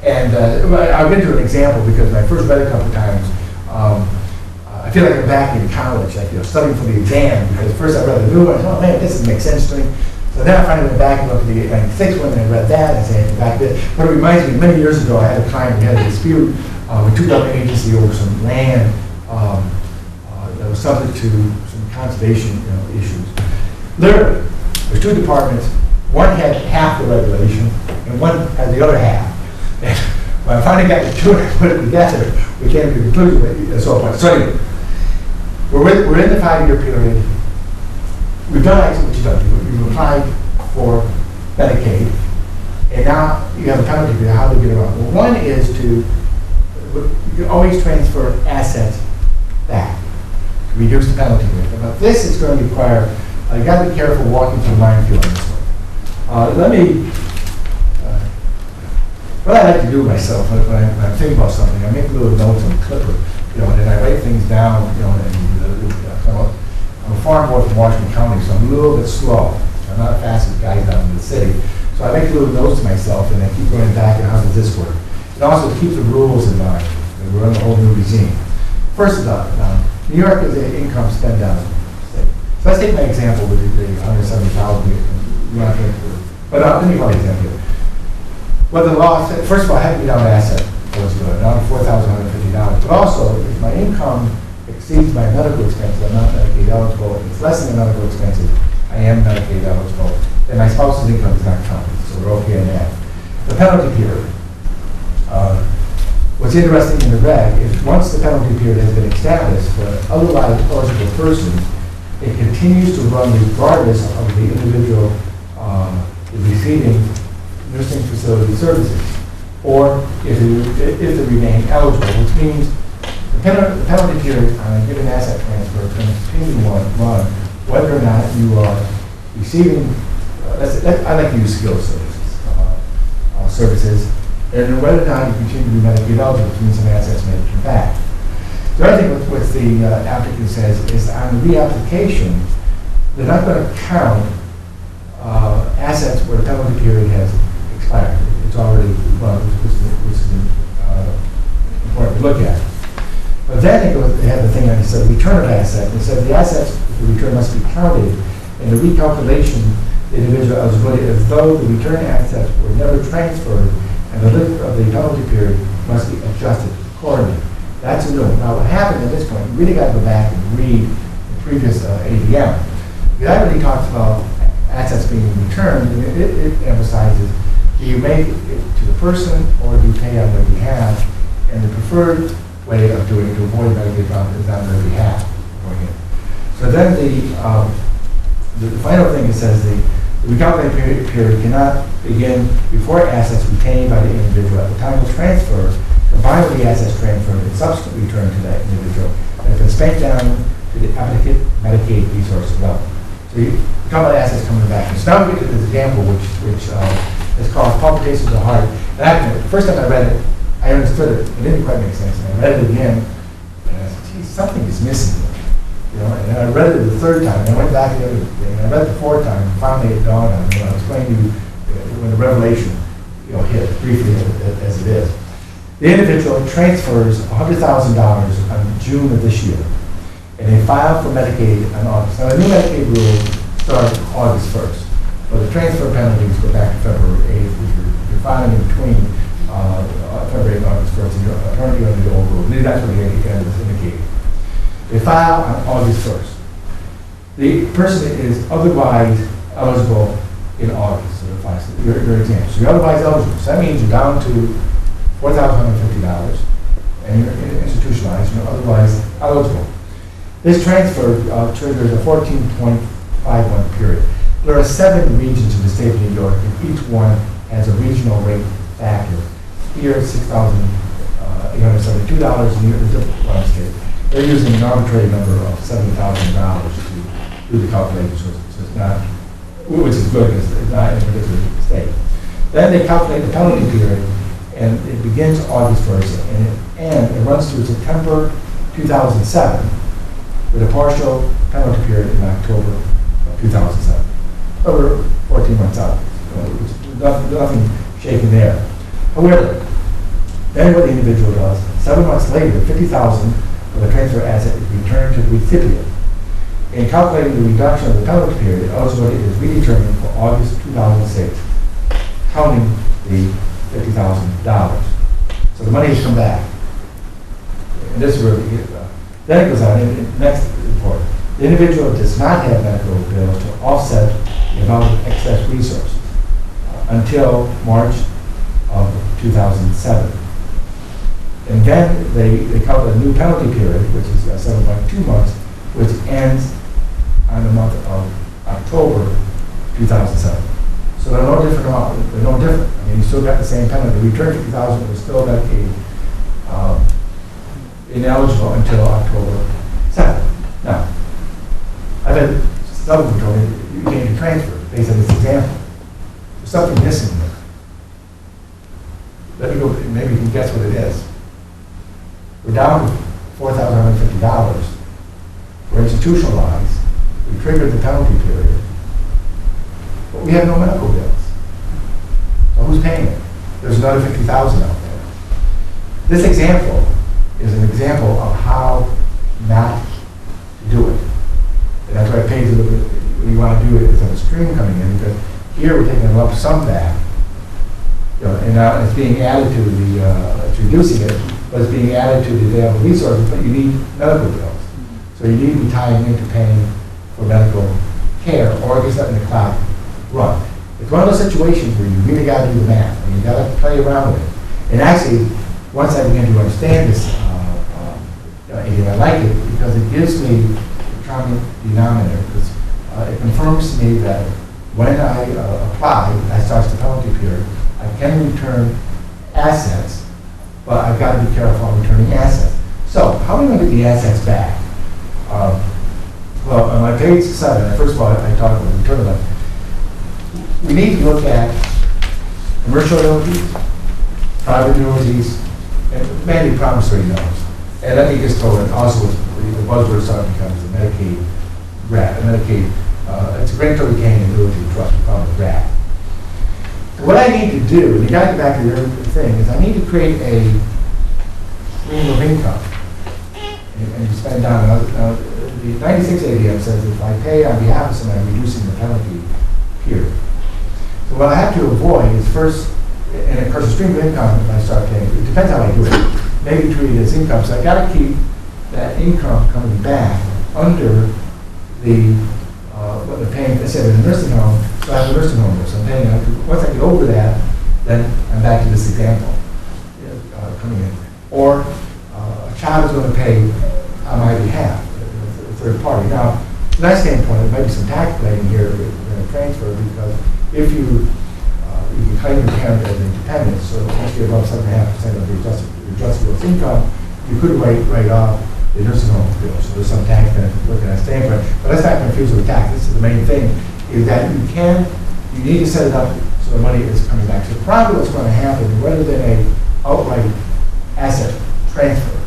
And I'll get to an example, because when I first read it a couple of times, I feel like I'm back in college, like studying for the exam, because first I read the new one, I said, oh man, this doesn't make sense to me. So then I finally went back and looked at the 96 one, and I read that, and I said, back there. But it reminds me, many years ago, I had a client, we had a dispute with 2 government agencies over some land that was subject to some conservation issues. Literally, there's 2 departments, one had half the regulation, and one had the other half. And when I finally got the 2 and I put it together, we came to the conclusion that so forth. So anyway, we're in the 5-year period. We've done actually what you've done. You've applied for Medicaid, and now you have a penalty period. How do you get around? Well, one is you can always transfer assets back to reduce the penalty rate. But this is going to require, you got to be careful walking through minefield on this one. What I like to do myself when I'm thinking about something, I make little notes on the clipper, and then I write things down, I'm a farm boy from Washington County, so I'm a little bit slow. I'm not the fastest guy down in the city. So I make little notes to myself, and I keep going back, and how does this work? It also keeps the rules in mind. We're on a whole new regime. First of all, New York is an income spend down state. So let's take my example with the 170,000. But let me call an example here. Well, the law said, first of all, I have to be down to asset was good, down to $4,150. But also, if my income exceeds my medical expenses, I'm not Medicaid eligible. If it's less than the medical expenses, I am Medicaid eligible. And my spouse's income is not counted, so we're okay on that. The penalty period. What's interesting in the reg is once the penalty period has been established for an otherwise eligible person, it continues to run regardless of the individual receiving nursing facility services, or if they remain eligible, which means the penalty period on a given asset transfer is going to continue to run whether or not you are receiving, I like to use skills services, and whether or not you continue to be Medicaid eligible, which means some assets may come back. The other thing what the applicant says is on the reapplication, they're not going to count assets where the penalty period has expired. It's already, which is important to look at. But then they have the thing that said return of asset. It said the assets, the return must be counted in the recalculation the individual eligibility as though the return assets were never transferred, and the length of the penalty period must be adjusted accordingly. That's a new one. Now what happened at this point, you really got to go back and read the previous ADM. Because that really talks about assets being returned, and it emphasizes, do you make it to the person or do you pay on their behalf? And the preferred way of doing it to avoid Medicaid problems is on their behalf. So then the final thing it says the recalculated period cannot begin before assets retained by the individual at the time of transfer, combined with the assets transferred and subsequently returned to that individual, and if it's spent down to the applicant Medicaid resource level. So you talk about assets coming back. So now we get to this example, which is called Palpitations of the Heart. And the first time I read it, I understood it. It didn't quite make sense. And I read it again, and I said, geez, something is missing here. You know, and I read it the third time, and I went back the other day, and I read it the fourth time, and finally it dawned on me, when I explained to you, when the revelation, you know, hit briefly as it is. The individual transfers $100,000 on June of this year, and they file for Medicaid in August. Now, the new Medicaid rule started August 1st, but the transfer penalties go back to February 8th. If you're filing in between February and August 1st, and you're currently under the old rule. That's what the end was indicating. They file on August 1st. The person is otherwise eligible in August, so your example. So you're otherwise eligible. So that means you're down to $4,150, and you're institutionalized, and you're otherwise eligible. This transfer triggers a 14.51 period. There are 7 regions in the state of New York, and each one has a regional rate factor. Here, $6,872, and here's a different one state. They're using an arbitrary number of $7,000 to do the calculation, so it's not, which is good, because it's not in a particular state. Then they calculate the penalty period, and it begins August 1st, and it runs through September 2007, with a partial penalty period in October of 2007. So we're 14 months out. Nothing shaken there. However, then what the individual does, 7 months later, $50,000 of the transfer asset is returned to the recipient. In calculating the reduction of the penalty period, eligibility is redetermined for August 2006, counting the $50,000. So the money has come back. And this is where then it goes on, in next report. The individual does not have medical bills to offset the amount of excess resources until March of 2007. And then they calculate a new penalty period, which is 7.2 months, which ends on the month of October 2007. So they're no different. They're no different. I mean, you still got the same penalty. The return 50,000 was still Medicaid ineligible until October 7th. Now, I've had some who told me you can't do transfer based on this example. There's something missing there. Let me go. Maybe you can guess what it is. We're down to $4,150. We're institutionalized. We triggered the penalty period. But we have no medical bills. So who's paying it? There's another $50,000 out there. This example is an example of how not to do it. And that's why I paid you a little bit. When you want to do it, it's a stream coming in, because here we're taking a lump sum back, you know, and now it's being added to the, it's reducing it, but it's being added to the available resources, but you need medical bills. So you need to be tying into paying for medical care, or just letting the clock run. It's one of those situations where you really got to do the math, and you got to play around with it. And actually, once I began to understand this, I like it because it gives me a common denominator, because it confirms to me that when I apply, I start the penalty period, I can return assets, but I've got to be careful on returning assets. So, how are we going to get the assets back? Well, on my page 7, first of all, I talk about return of them. We need to look at commercial annuities, private annuities, and mainly promissory notes. And let me just throw in also the buzzword starting to become the Medicaid grant. Medicaid, it's a grantor retained annuity trust, we call it GRAT. What I need to do, and you got to get back to your thing, is I need to create a stream of income and you spend down. The 96 ADM says if I pay on behalf of somebody, I'm reducing the penalty period. So what I have to avoid is first, and of course, the stream of income, if I start paying, it depends how I do it. Maybe treat it as income. So I got to keep that income coming back under the what they're paying. I said in a nursing home, so I have a nursing home. So I'm paying. Once I get over that, then I'm back to this example coming in. Or a child is going to pay on my behalf, a third party. Now, from that standpoint, there might be some tax planning here we're going to transfer, because if you can claim your parent as independent, so once you're above 7.5% of the adjusted gross income, you could write off the nursing home bill. So there's some tax benefit looking at that standpoint. But let's not confuse with tax. This is the main thing, is that you need to set it up so the money is coming back. So probably what's going to happen, rather than a outright asset transfer,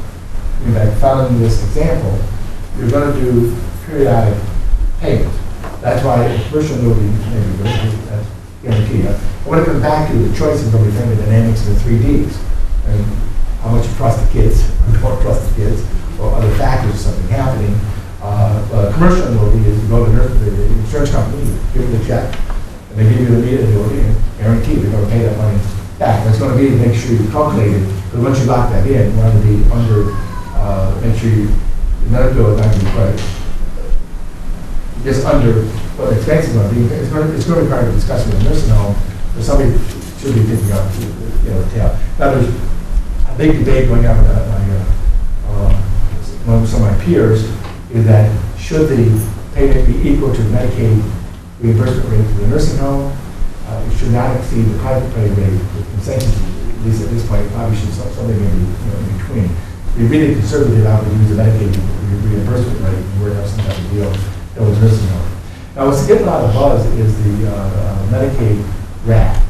following this example, you're going to do periodic payments. That's why a commercial annuity maybe that's guaranteed. When it comes back to the choice of the thermodynamics of the 3Ds, and how much you trust the kids, or don't trust the kids, or other factors of something happening. A commercial annuity is you go to the insurance company, you give them the check, and they give you the immediate annuity and guarantee they're going to pay that money back. That's going to be to make sure you calculate it, because once you lock that in, you want to be under, make sure you never do it, not be credit. Just under what the expenses are going to be. It's going to require a discussion with the nursing home, but somebody should be thinking of, the tail. Now, there's a big debate going on with among some of my peers, is that should the payment be equal to Medicaid reimbursement rate for the nursing home? It should not exceed the private pay rate. The consensus, at least at this point, probably should something maybe in between. If you're really conservative, I would use the Medicaid reimbursement rate and work out some type of deal that was nursing home. Now, what's getting a lot of buzz is the Medicaid RAP.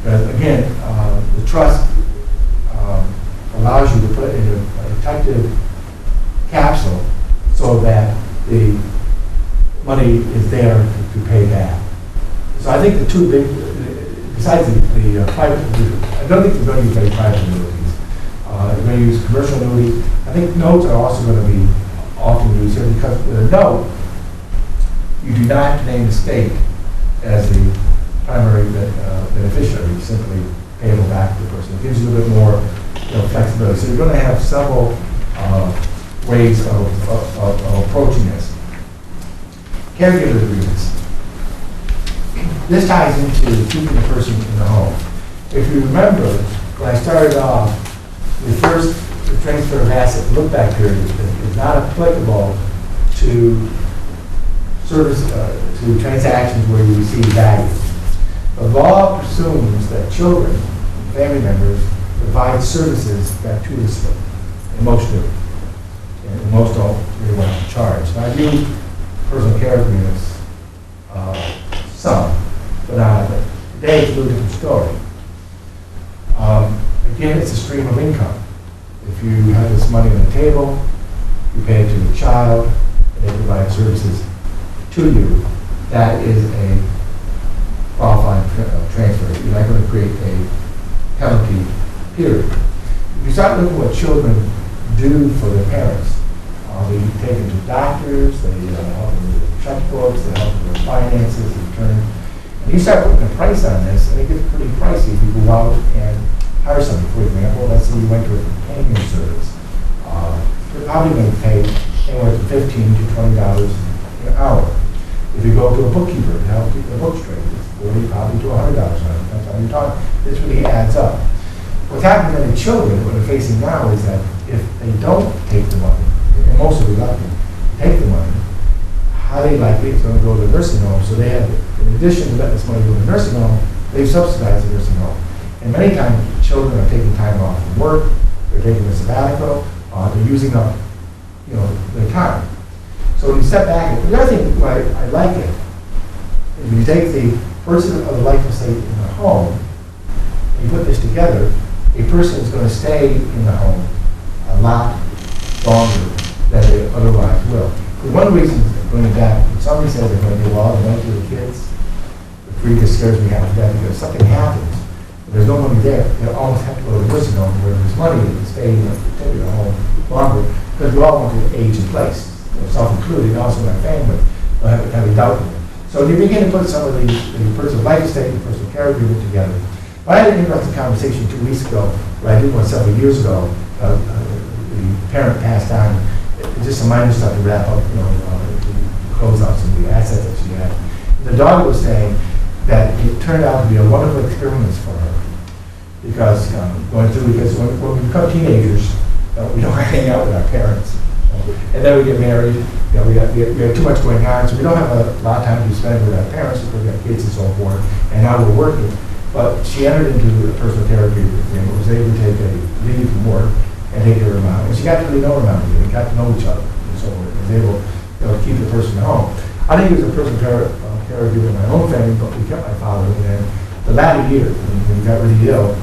Again, the trust allows you to put it in a protective capsule so that the money is there to pay back. So I think the two big, besides the private, I don't think we're going to use any private annuities. We're going to use commercial annuities. I think notes are also going to be often used here because with a note, you do not name the state as the primary beneficiary. You simply payable back to the person. It gives you a little bit more flexibility. So you're going to have several ways of approaching this. Caregiver agreements. This ties into keeping the person in the home. If you remember, when I started off, the transfer of asset look-back period is not applicable to to transactions where you receive value. The law presumes that children, family members, provide services back to the state, and most do. And most don't really want to charge. Now, I use personal care agreements, some, but not others. Today, it's a little different story. Again, it's a stream of income. If you have this money on the table, you pay it to the child, and they provide services to you. That is a qualifying transfer. You're not going to create a penalty, period. If you start looking at what children do for their parents, they take them to doctors, they help them with checkbooks, they help them with finances, return. And you start putting a price on this, and it gets pretty pricey if you go out and hire somebody. For example, let's say you went to a companion service. You're probably going to pay anywhere from $15 to $20 an hour. If you go to a bookkeeper to help keep the books straight, it's $40 probably to $100 an hour. That's how you're talking. This really adds up. What's happening to the children, what they're facing now, is that if they don't take the money, and most are reluctant to take the money, highly likely it's going to go to the nursing home. So they have, in addition to letting this money go to the nursing home, they've subsidized the nursing home. And many times, children are taking time off from work, they're taking a sabbatical, they're using up, their time. So when you step back, the other thing why I like it is when you take the person of the life estate in the home, and you put this together, a person is going to stay in the home a lot longer than they otherwise will. For one reason, going back, when somebody says they're going to do all the money to the kids, the freakiest scares me half to death because something happens. There's no money there. They almost have to go to the nursing home where there's money they can stay in the home longer because we all want to age in place, self-included, also my family, have a doubt in it. So you begin to put some of the personal life estate and personal care agreement together. I had an interesting conversation 2 weeks ago, where I did one several years ago. The parent passed on, just some minor stuff to wrap up, to close out some of the assets that she had. The daughter was saying that it turned out to be a wonderful experience for her. Because because when we become teenagers, we don't hang out with our parents. And then we get married, we have too much going on, so we don't have a lot of time to spend with our parents because we have kids and so forth, and now we're working. But she entered into a personal care agreement and was able to take a leave from work and take care of her mom. And she got to really know her mom again, got to know each other, and so forth, and was able to keep the person at home. I didn't use a personal care agreement in my own family, but we kept my father, and then the latter year, when he got really ill,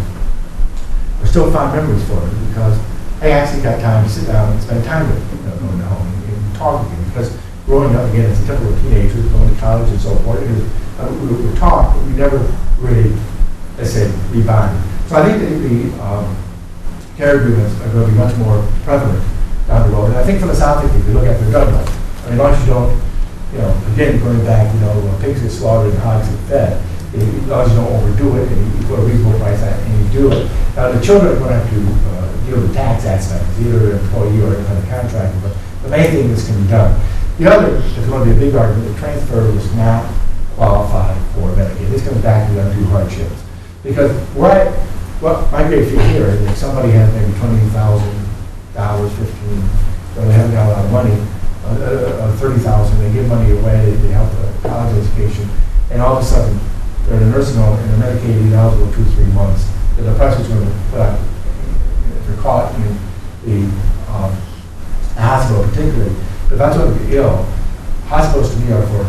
are still fond memories for her because I actually got time to sit down and spend time with him, going home and talk again, because growing up, again, as a typical teenager, going to college and so forth, we were taught, but we never really, let's say, rebonded. So I think the care agreements are going to be much more prevalent down the road. And I think philosophically, if you look at the gun law, I mean, as long as you don't, again, going back, pigs get slaughtered and hogs get fed, as long as you don't overdo it and you put a reasonable price on it and you do it. Now, the children are going to have to deal with the tax aspect, either an employee or an independent contractor, but the main thing is can be done. The other is going to be a big argument. The transfer was not qualified for Medicaid. This comes back to the undue hardships. Because my great fear here is if somebody has maybe $20,000, $15,000, they haven't got a lot of money, $30,000, they give money away, they help a college education, and all of a sudden they're in a nursing home and they're Medicaid ineligible 2-3 months. The price is going to put out, if you're caught in the hospital particularly, if that's going to be ill, hospitals to me are for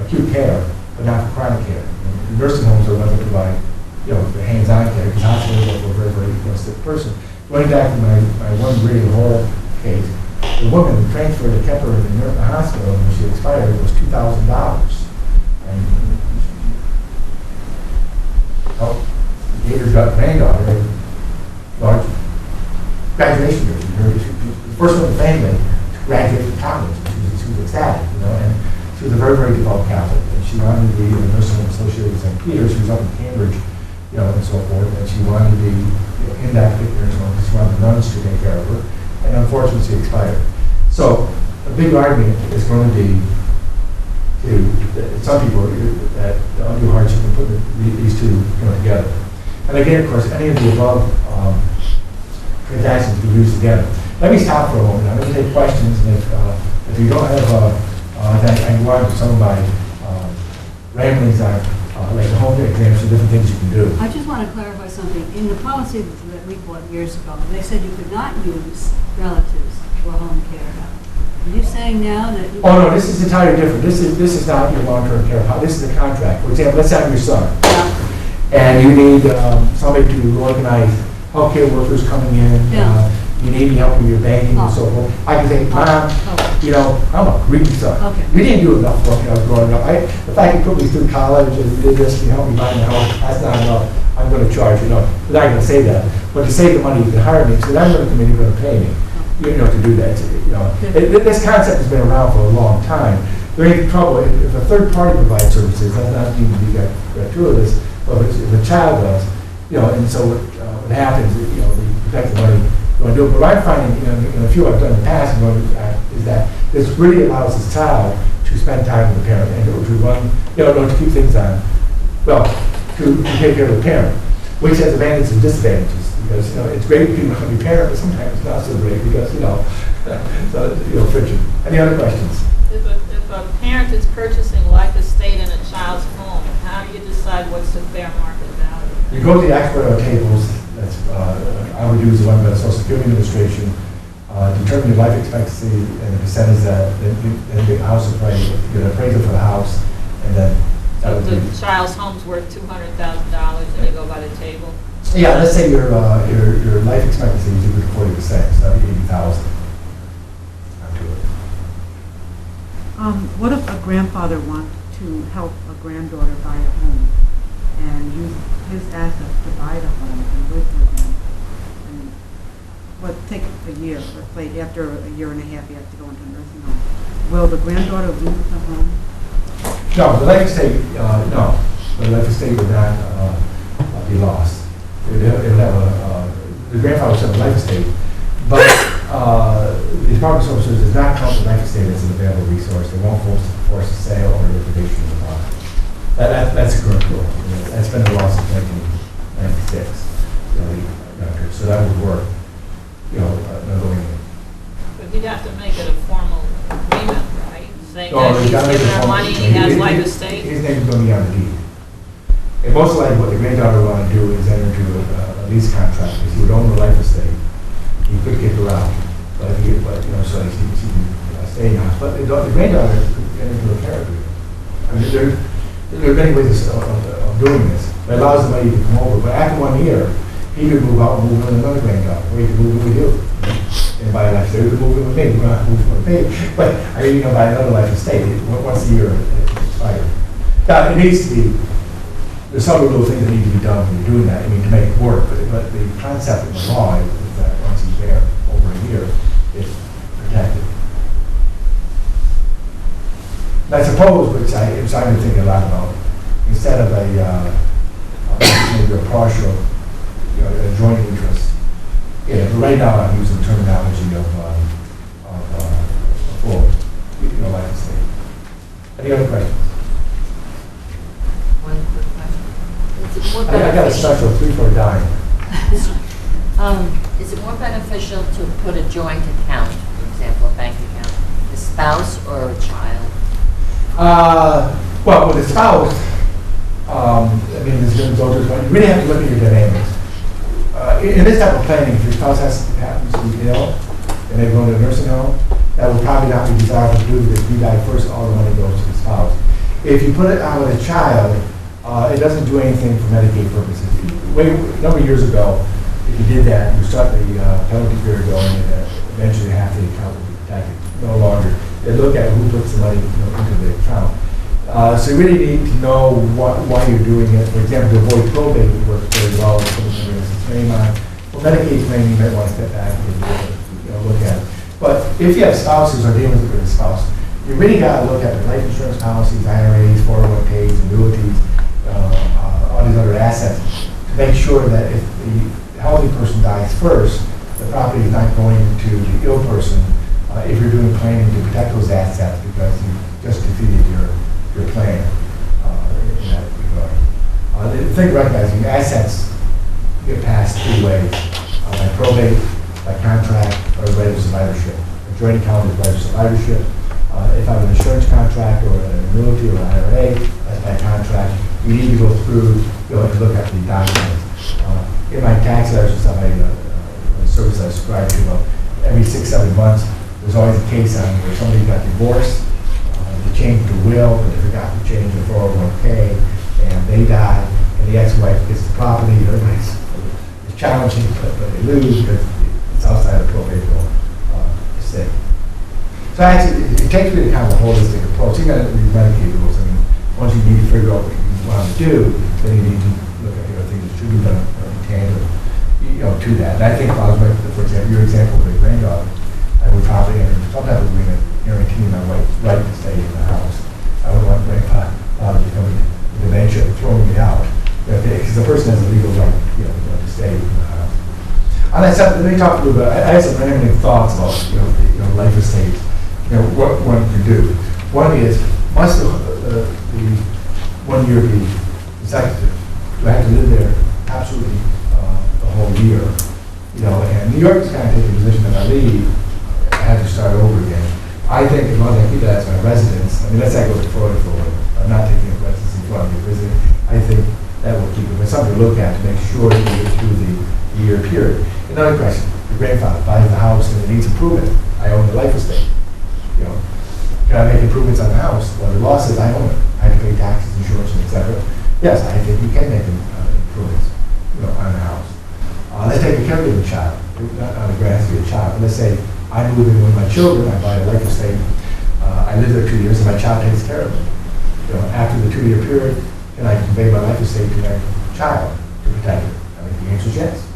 acute care, but not for chronic care. And nursing homes are ones that provide, the hands-on care, because hospitals are for a very, very sick person. Going back to my one really whole case, the woman transferred and kept her in the hospital, and when she expired, it was $2,000. And gave her granddaughter a large graduation year. The first one in the family to graduate from college. She was ecstatic, and she was a very, very devout Catholic. And she wanted to be in a nursing home associated with St. Peter's. She was up in Cambridge, and so forth. And she wanted to be in that nursing home because she wanted the nuns to take care of her. And unfortunately, she expired. So a big argument is going to be to some people that the undue hardship and putting these two together. And again, of course, any of the above transactions can be used together. Let me stop for a moment. I'm going to take questions, and if you don't have, I can go on to some of my ramblings on like the home exams and different things you can do. I just want to clarify something. In the policy that we bought years ago, they said you could not use relatives for home care. Are you saying now that you Oh no, this is entirely different. This is not your long-term care policy. This is a contract. For example, let's have your son. And you need somebody to organize healthcare workers coming in. Yeah. You need help with your banking and so forth. I can say, Mom, I'm a greedy son. Okay. You didn't do enough for me when I was growing up. The fact you put me through college and you did this, you helped me buy my house, that's not enough. I'm going to charge, They're not going to say that. But to save the money, you can hire me. So I'm going to come in, you're going to pay me. To do that. This concept has been around for a long time. There ain't trouble if a third party provides services. That's not mean to be gratuitous, but if a child does, and so what happens, they protect the money. But what I'm finding, in a few I've done in the past, is that this really allows this child to spend time with the parent and to run, to keep things on, to take care of the parent, which has advantages and disadvantages. Because it's great if you want to be parent, but sometimes it's not so great because friction. Any other questions? If a parent is purchasing life estate in a child's home, how do you decide what's the fair market value? You go to the actuarial tables. That's I would use the one by the Social Security Administration. Determine your life expectancy and the percentage then the house appraisal, get an appraisal for the house, and then that So would if be. the child's home's worth $200,000 and they go by the table? Yeah, let's say your life expectancy is equal to 40%, so that'd be 80,000. Not too early. What if a grandfather wants to help a granddaughter buy a home and use his assets to buy the home and live with him? And take a year, let's say after a year and a half you have to go into a nursing home. Will the granddaughter lose the home? No, the life estate, no. The life estate would not be lost. It would have the grandfather would have a life estate, but the Department of Social Services does not count the life estate as an available resource. They won't force a sale or liquidation of the property. That's a current rule. That's been the law since 1996. So that would work. But you'd have to make it a formal agreement, right? Saying No, that he's giving her money, he has life estate. His name is going to be on the deed. And most likely what the granddaughter would want to do is enter into a lease contract, because he would own the life estate. He could kick her out, but so he can stay in the house. But the granddaughter could enter into a care agreement. I mean, there are many ways of doing this. It allows the money to come over, but after 1 year, he could move out and move with another granddaughter, or he could move with you. and buy a life estate, move it with me, we're not moving with me, but I mean, buy another life estate, once a year it expires. Now, it needs to be, there's some little things that need to be done when you're doing that, I mean, to make it work, but the concept of the law is that once he's there over a year, it's protected. And I suppose, which I've been thinking a lot about, instead of maybe a partial, a joint interest, yeah, but right now I'm using the terminology of a full, life estate. Any other questions? One quick question. Is it more I got a beneficial? special 3 for a dime. Is it more beneficial to put a joint account, for example, a bank account, a spouse or a child? Well, with a spouse, I mean, there's going to go to, you really have to look at your dynamics. In this type of planning, if your spouse happens to be ill and they go into a nursing home, that will probably not be desirable to do because if you die first, all the money goes to the spouse. If you put it on with a child, it doesn't do anything for Medicaid purposes. A number of years ago, if you did that, you start the penalty period going, and eventually half the account will be protected. No longer. They look at who puts the money into the account. So you really need to know why you're doing it. For example, to avoid probate would work very well. Well, Medicaid claim, you might want to step back and look at it. But if you have spouses or dealing with a spouse, you really got to look at the life insurance policies, IRAs, 401ks, annuities, all these other assets to make sure that if the healthy person dies first, the property is not going to the ill person if you're doing planning to protect those assets because you just defeated your plan in that regard. The thing recognizing assets get passed 2 ways, by probate, by contract, or right of survivorship. A joint account is right of survivorship. If I have an insurance contract or an annuity or an IRA, that's by contract. You need to go through, and look at the documents. In my tax letters and stuff, a service I subscribe to, every 6-7 months, there's always a case on where somebody got divorced, they changed the will, but they forgot to change the 401k, and they die, and the ex-wife gets the property. Everybody's it's challenging, but they lose because it's outside of probate estate. So actually, it takes really kind of a holistic approach. You got to read Medicaid rules. I mean, once you need to figure out what you want to do, then you need to look at things that should be done in tandem, to that. And I think if I was, for example, your example with a granddaughter, I would probably enter some type of agreement guaranteeing my right to stay in the house. I wouldn't want grandpa becoming dementia and throwing me out because the person has a legal right, to stay in the house. On that subject, let me talk a little bit. I had some rambling thoughts about, life estates. What one can do. One is, must the 1 year be consecutive? Do I have to live there absolutely the whole year? And New York is kind of taking a position that I leave, I have to start over again. I think as long as I keep that as my residence, I mean, let's say I go to Florida for I'm not taking a residence in Florida, I'm visiting, I think that will keep it. It's something to look at to make sure that you get through the year period. Another question, your grandfather buys the house and it needs improvement. I own the life estate. Can I make improvements on the house? Well, the law says I own it. I have to pay taxes, insurance, etc. Yes, I think you can make improvements, on the house. Let's take a caregiver of a child. Not a grant, has to be a child. But let's say I move in with my children. I buy a life estate. I live there 2 years, and my child takes care of me. After the 2-year period, can I convey my life estate to my child to protect it? I mean, the answer is yes.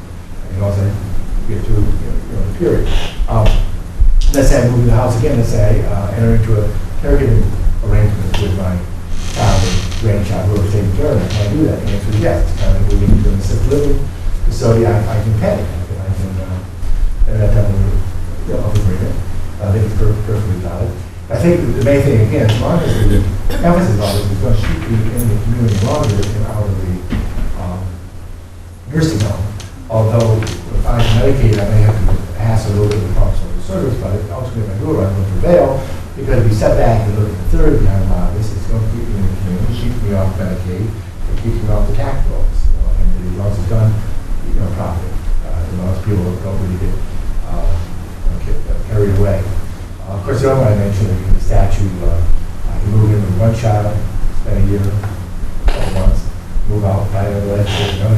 I can also get through the period. Let's say I move to the house again. Let's say I enter into a caregiving arrangement with my child or grandchild who is taking care of me. Can I do that? The answer is yes. It's kind of like moving into an assisted living facility. I can pay. I can that type of agreement. I think it's perfectly valid. I think the main thing, again, as long as the emphasis on it is going to keep you in the community longer and out of the nursing home. Although, if I can Medicaid, I may have to hassle a little bit of the functional service, but ultimately, if I do it, I'm going to prevail because if you step back and look at the theory behind a lot of this, it's going to keep me in the community, keep me off Medicaid, and keep me off the tax rolls. And as long as it's done, properly. As long as people don't really get carried away. Of course, the other one I mentioned, the statute, I can move in with one child, spend a year, 12 months, move out, buy another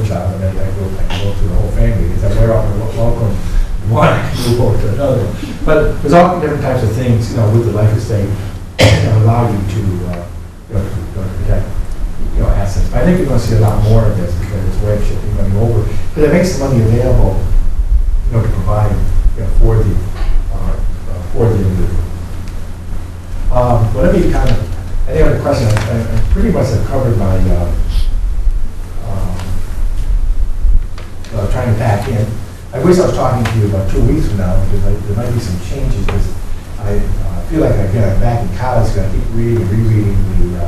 child, and then I can go through the whole family. Because I'm very often welcome one, move over to another. But there's all different types of things, with the life estate that allow you to, to protect, assets. But I think you're going to see a lot more of this because it's a way of shifting money over. Because it makes the money available, to provide, for the individual. But let me kind of, I think on the question, I pretty much have covered my, trying to back in. I wish I was talking to you about 2 weeks from now because there might be some changes because I feel like, again, I'm back in college, I keep reading and rereading the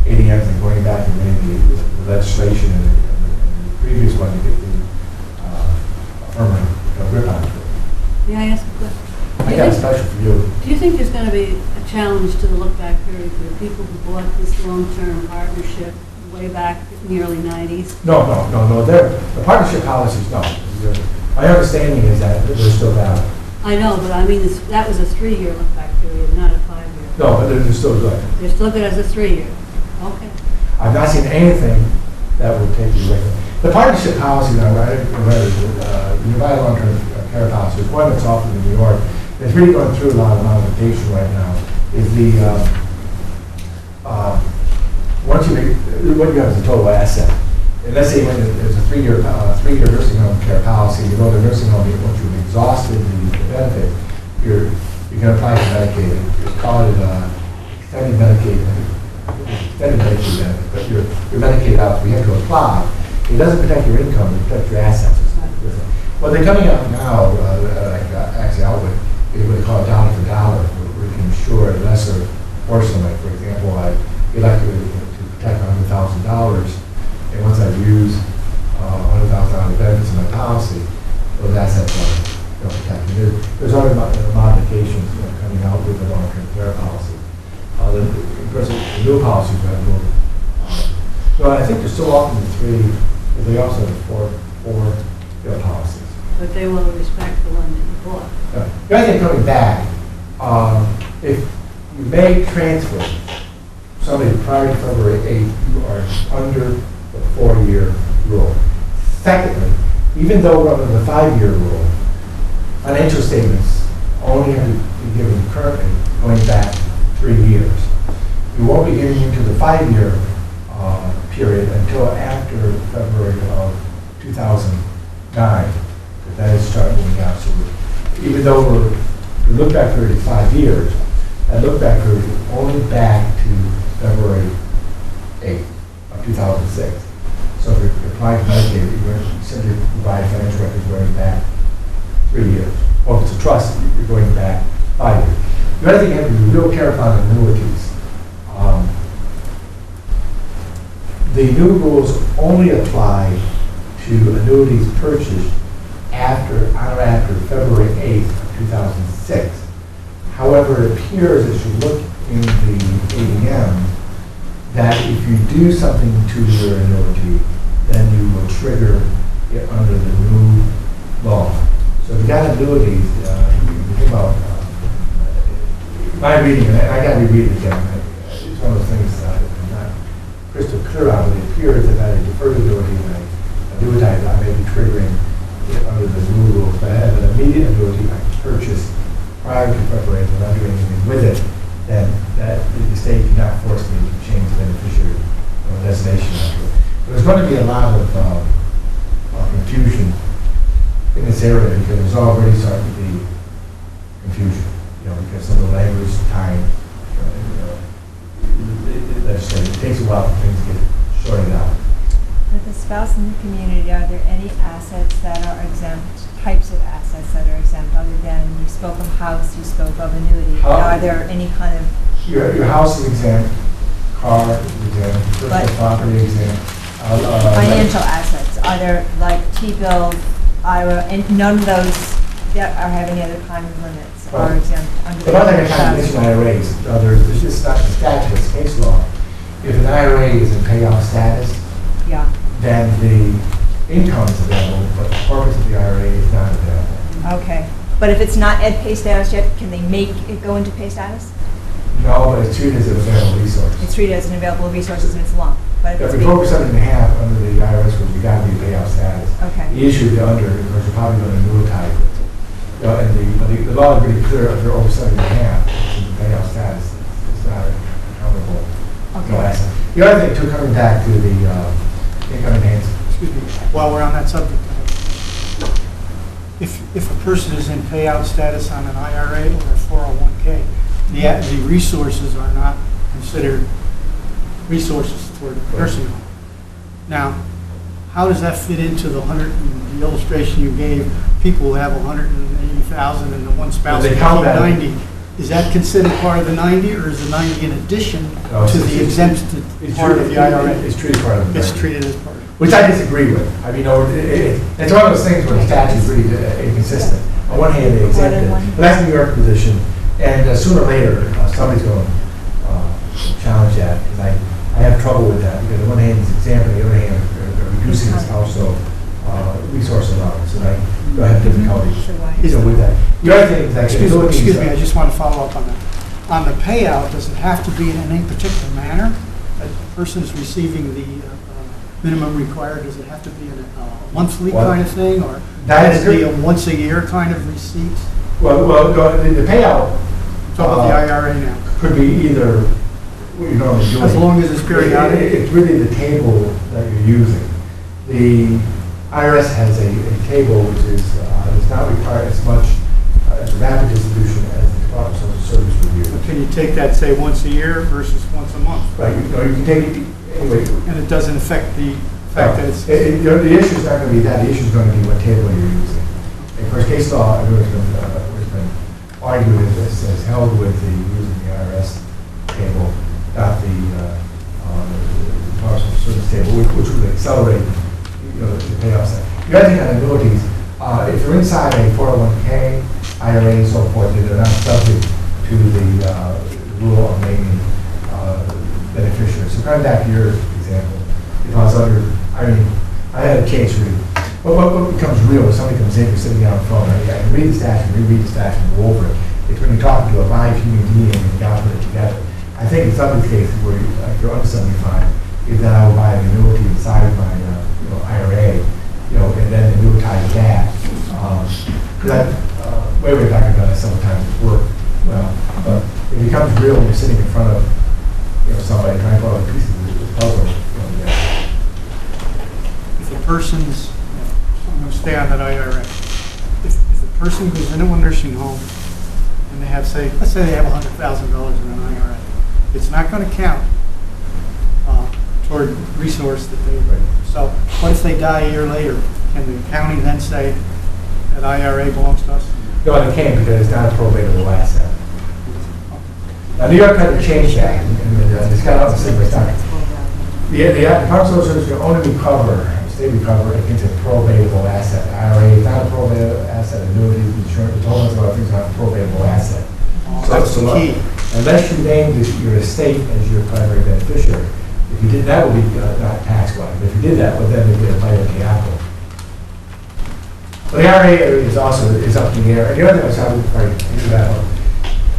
ADMs and going back and reading the legislation and the previous one to get the affirmative grip on it. May I ask a question? I got a special for you. Do you think there's going to be a challenge to the look-back period for the people who bought this long-term partnership way back in the early 90s? No. The partnership policies, no. My understanding is that they're still valid. I know, but I mean, that was a 3-year look-back period, not a 5-year. No, but they're still good. They're still good as a 3-year. Okay. I've not seen anything that would take you away from it. The partnership policy that I read, the Unified Long-Term Care Policy, is one that's offered in New York. It's really going through a lot of modification right now. Is what you have is a total asset. And let's say when there's a 3-year nursing home care policy, the nursing home, once you've exhausted the benefit, you can apply for Medicaid. It's called extended Medicaid benefit, but you're Medicaid out, so you have to apply. It doesn't protect your income, it protects your assets. Well, they're coming out now, actually out with, what they call dollar for dollar, where you can insure a lesser portion. Like, for example, you'd like to protect $100,000, and once I've used $100,000 benefits in my policy, those assets are protected. There's other modifications coming out with the long-term care policy. Of course, the new policies are a little. So I think they're still offering the 3, but they also have 4 policies. But they will respect the one that you bought. The other thing coming back, if you make transfer somebody prior to February 8th, you are under the 4-year rule. Secondly, even though we're under the 5-year rule, financial statements only have to be given currently going back 3 years. We won't be getting into the 5-year period until after February of 2009. That is starting moving out. So even though the look-back period is 5 years, that look-back period is only back to February 8th of 2006. So if you're applying for Medicaid, you're simply provide financial records going back 3 years. Or if it's a trust, you're going back 5 years. The other thing you have to be real careful on annuities. The new rules only apply to annuities purchased after February 8th of 2006. However, it appears as you look in the ADM that if you do something to your annuity, then you will trigger it under the new law. So if you got annuities, you think about my reading, and I got to reread it again. It's one of those things that I'm not crystal clear on, but it appears that I deferred annuity and I annuitize, I may be triggering it under the new rules. But I have an immediate annuity I purchased prior to February, and I'm doing anything with it, then that the state cannot force me to change the beneficiary designation. But there's going to be a lot of confusion in this area because there's already starting to be confusion, because some of the language, time, legislation, it takes a while for things to get sorted out. For the spouse in the community, are there any assets that are exempt, types of assets that are exempt, other than, you spoke of house, you spoke of annuity? Are there any kind of... Your house is exempt, car is exempt, personal property is exempt. Financial assets, are there like T-bills, IRA, and none of those that are having any other kind of limits are exempt under the one thing I kind of mentioned IRAs, there's just not the statute, it's case law. If an IRA is in payoff status, then the income is available, but the purpose of the IRA is not available. Okay. But if it's not at pay status yet, can they make it go into pay status? No, but it's treated as an available resource. It's treated as an available resource and it's lump. But if it's over 7.5 under the IRS rules, you got to be payoff status. Okay. The issue you're under, because you're probably going to annuitize it. You know, and the law is pretty clear, if they're over 7.5, in the payout status, it's not accountable. No asset. The other thing too, coming back to the income enhancement. Excuse me, while we're on that subject, if a person is in payout status on an IRA or a 401K, the resources are not considered resources toward a nursing home. Now, how does that fit into the the illustration you gave, people who have 180,000 and the one spouse They is count that. 90? Is that considered part of the 90, or is the 90 in addition to the exempted part of the IRA? It's treated part of it. It's treated as part of it. Which I disagree with. I mean, it's one of those things where the statute is really inconsistent. On one hand, they exempt it, but that's New York position, and sooner or later, somebody's going to challenge that, because I have trouble with that, because on one hand, it's exempt, on the other hand, they're reducing this household resource allowance, and I have difficulty with that. The other thing is that... Excuse me, I just want to follow up on that. On the payout, does it have to be in any particular manner? A person is receiving the minimum required, does it have to be in a monthly kind of thing, or has it be a once a year kind of receipt? Well, the payout... Talk about the IRA now. Could be either what you normally do. As long as it's periodic? It's really the table that you're using. The IRS has a table which does not require as much as a rapid distribution as the Department of Social Service review. But can you take that, say, once a year versus once a month? Right, you can take it anyway. And it doesn't affect the fact that it's... The issue is not going to be that. The issue is going to be what table you're using. Of course, case law has been argued as held with using the IRS table, not the Department of Social Service table, which would accelerate the payoffs. The other thing on annuities, if you're inside a 401k, IRA, and so forth, they're not subject to the rule of naming beneficiaries. So coming back to your example, if I was I had a case where what becomes real is somebody comes in, you're sitting down on the phone, I can read the statute, reread the statute, and go over it. It's when you're talking to a live human being and you got to put it together. I think in some of these cases where you're under 75, if then I will buy an annuity inside my IRA, and then annuitize that. Because way back I've done it several times at work. Well, but it becomes real when you're sitting in front of somebody trying to follow pieces of the puzzle. If a person's, I'm going to stay on that IRA. If a person goes into a nursing home and they have, let's say they have $100,000 in an IRA, it's not going to count toward resource that they bring. So what if they die a year later? Can the county then say that IRA belongs to us? No, they can't, because it's not a probatable asset. Now, New York had to change that, and it's got out the same time. The Department of Social Service can only recover against a probatable asset. IRA is not a probatable asset. Annuities, insurance, all those other things are not a probatable asset. So that's the key. Unless you named your estate as your primary beneficiary, if you did that, would be not taxable. If you did that, well, then it would be a bite of the apple. But the IRA is up in the air. And the other thing I was sorry, into that one.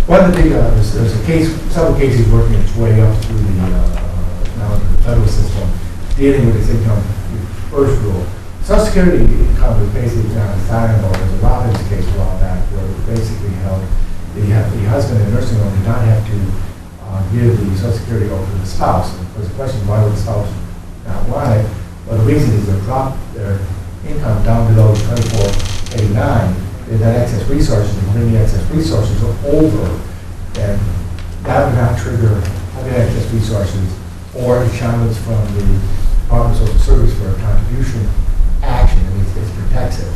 One of the big, there's a case, several cases working its way up through now the federal system, dealing with this income first rule. Social Security income is basically non-assignable. There's a lot of this case a while back where it basically held the husband in a nursing home did not have to give the Social Security over to the spouse. And of course, the question is, why would the spouse not want it? Well, the reason is they dropped their income down below 2489. They had excess resources, and bring the excess resources over, and that would not trigger having excess resources or a challenge from the Department of Social Service for a contribution action. I mean, it protects it.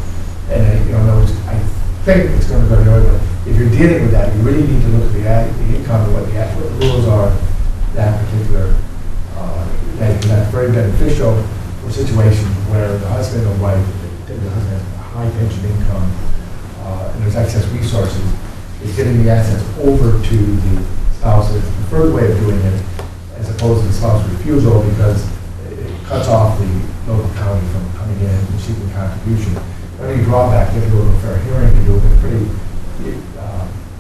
And in other words, I think it's going to go the other way. If you're dealing with that, you really need to look at the income and what the rules are that particular that's very beneficial for situations where the husband or wife, particularly the husband, has a high pension income and there's excess resources, is getting the assets over to the spouse. It's the preferred way of doing it, as opposed to the spouse refusal, because it cuts off the local county from coming in and seeking contribution. The only drawback, you have to go to a fair hearing to do it,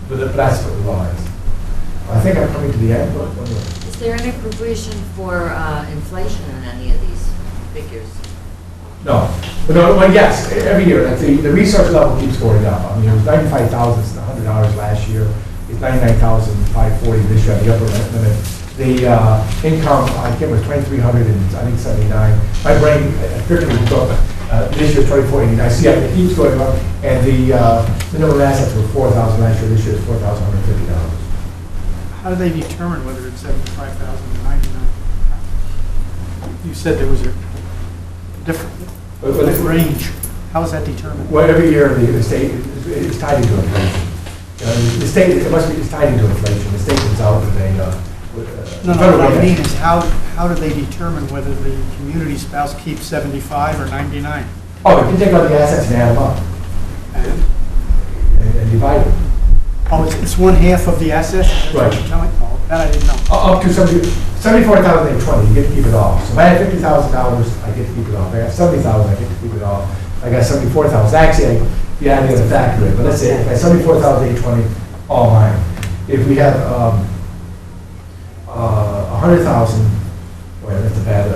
but that's what the law is. I think I'm coming to the end. Is there any provision for inflation in any of these figures? No, but no, well, yes, every year, like the research level keeps going up. I mean, it was $95,100 last year, it's $99,540 this year, the upper limit. The income, I think it was 2,300 and I think 79. My brain quickly took, this year's 2,480. I see it keeps going up, and the minimum assets were 4,000 last year, this year is $4,150. How do they determine whether it's 75,000 or 99? You said there was a different range. How is that determined? Well, every year the state is tied into inflation. The state, it's tied into inflation. The state comes out with a, No, what I mean is how do they determine whether the community spouse keeps 75 or 99? Oh, you can take all the assets and add them up and divide them. Oh, it's one half of the assets? Right. Oh, that I didn't know. Up to 74,820, you get to keep it all. So if I had $50,000, I get to keep it all. If I have 70,000, I get to keep it all. If I got 74,000, actually, the idea to factor it, but let's say if I have 74,820, all mine. If we have 100,000, wait, that's a bad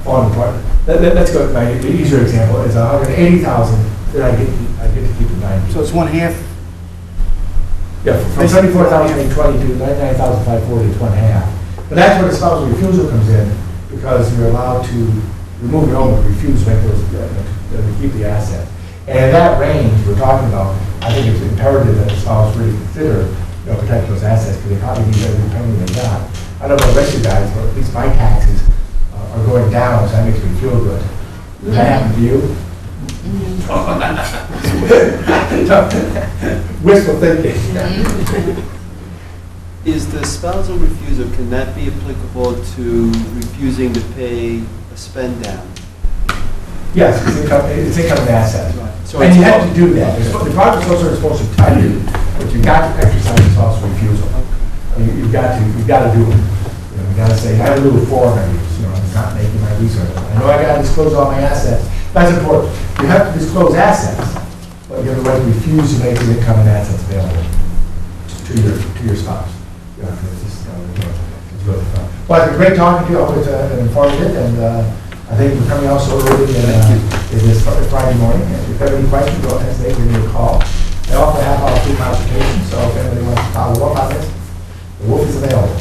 falling apart. Let's go with my easier example. Is 180,000, then I get to keep it 90. So it's one half. Yeah, from 74,820 to 99,540, it's one half. But that's where the spousal refusal comes in, because you're allowed to remove your own, refuse to keep the asset. And in that range we're talking about, I think it's imperative that the spouse really consider, protect those assets, because they probably need every penny they got. I don't know about the rest of you guys, but at least my taxes are going down, so that makes me feel good. Does that happen to you? Wishful thinking. Is the spousal refusal, can that be applicable to refusing to pay a spend down? Yes, it's income and assets. Right. So And it's you have to do that. The project also is supposed to tell you, but you've got to exercise the spousal refusal. I mean, you've got to do it. You got to say, I have a little form I use, I'm not making my research. I know I got to disclose all my assets. That's important. You have to disclose assets, but you have the right to refuse to make the income and assets available to your spouse. It's really fun. Well, it's been great talking to you. I hope it's informative, and I think we're coming out so early in this Friday morning. And if you have any questions, don't hesitate to give me a call. I offer a half-hour free consultation, so if anybody wants to follow up on this, the Wolff is available.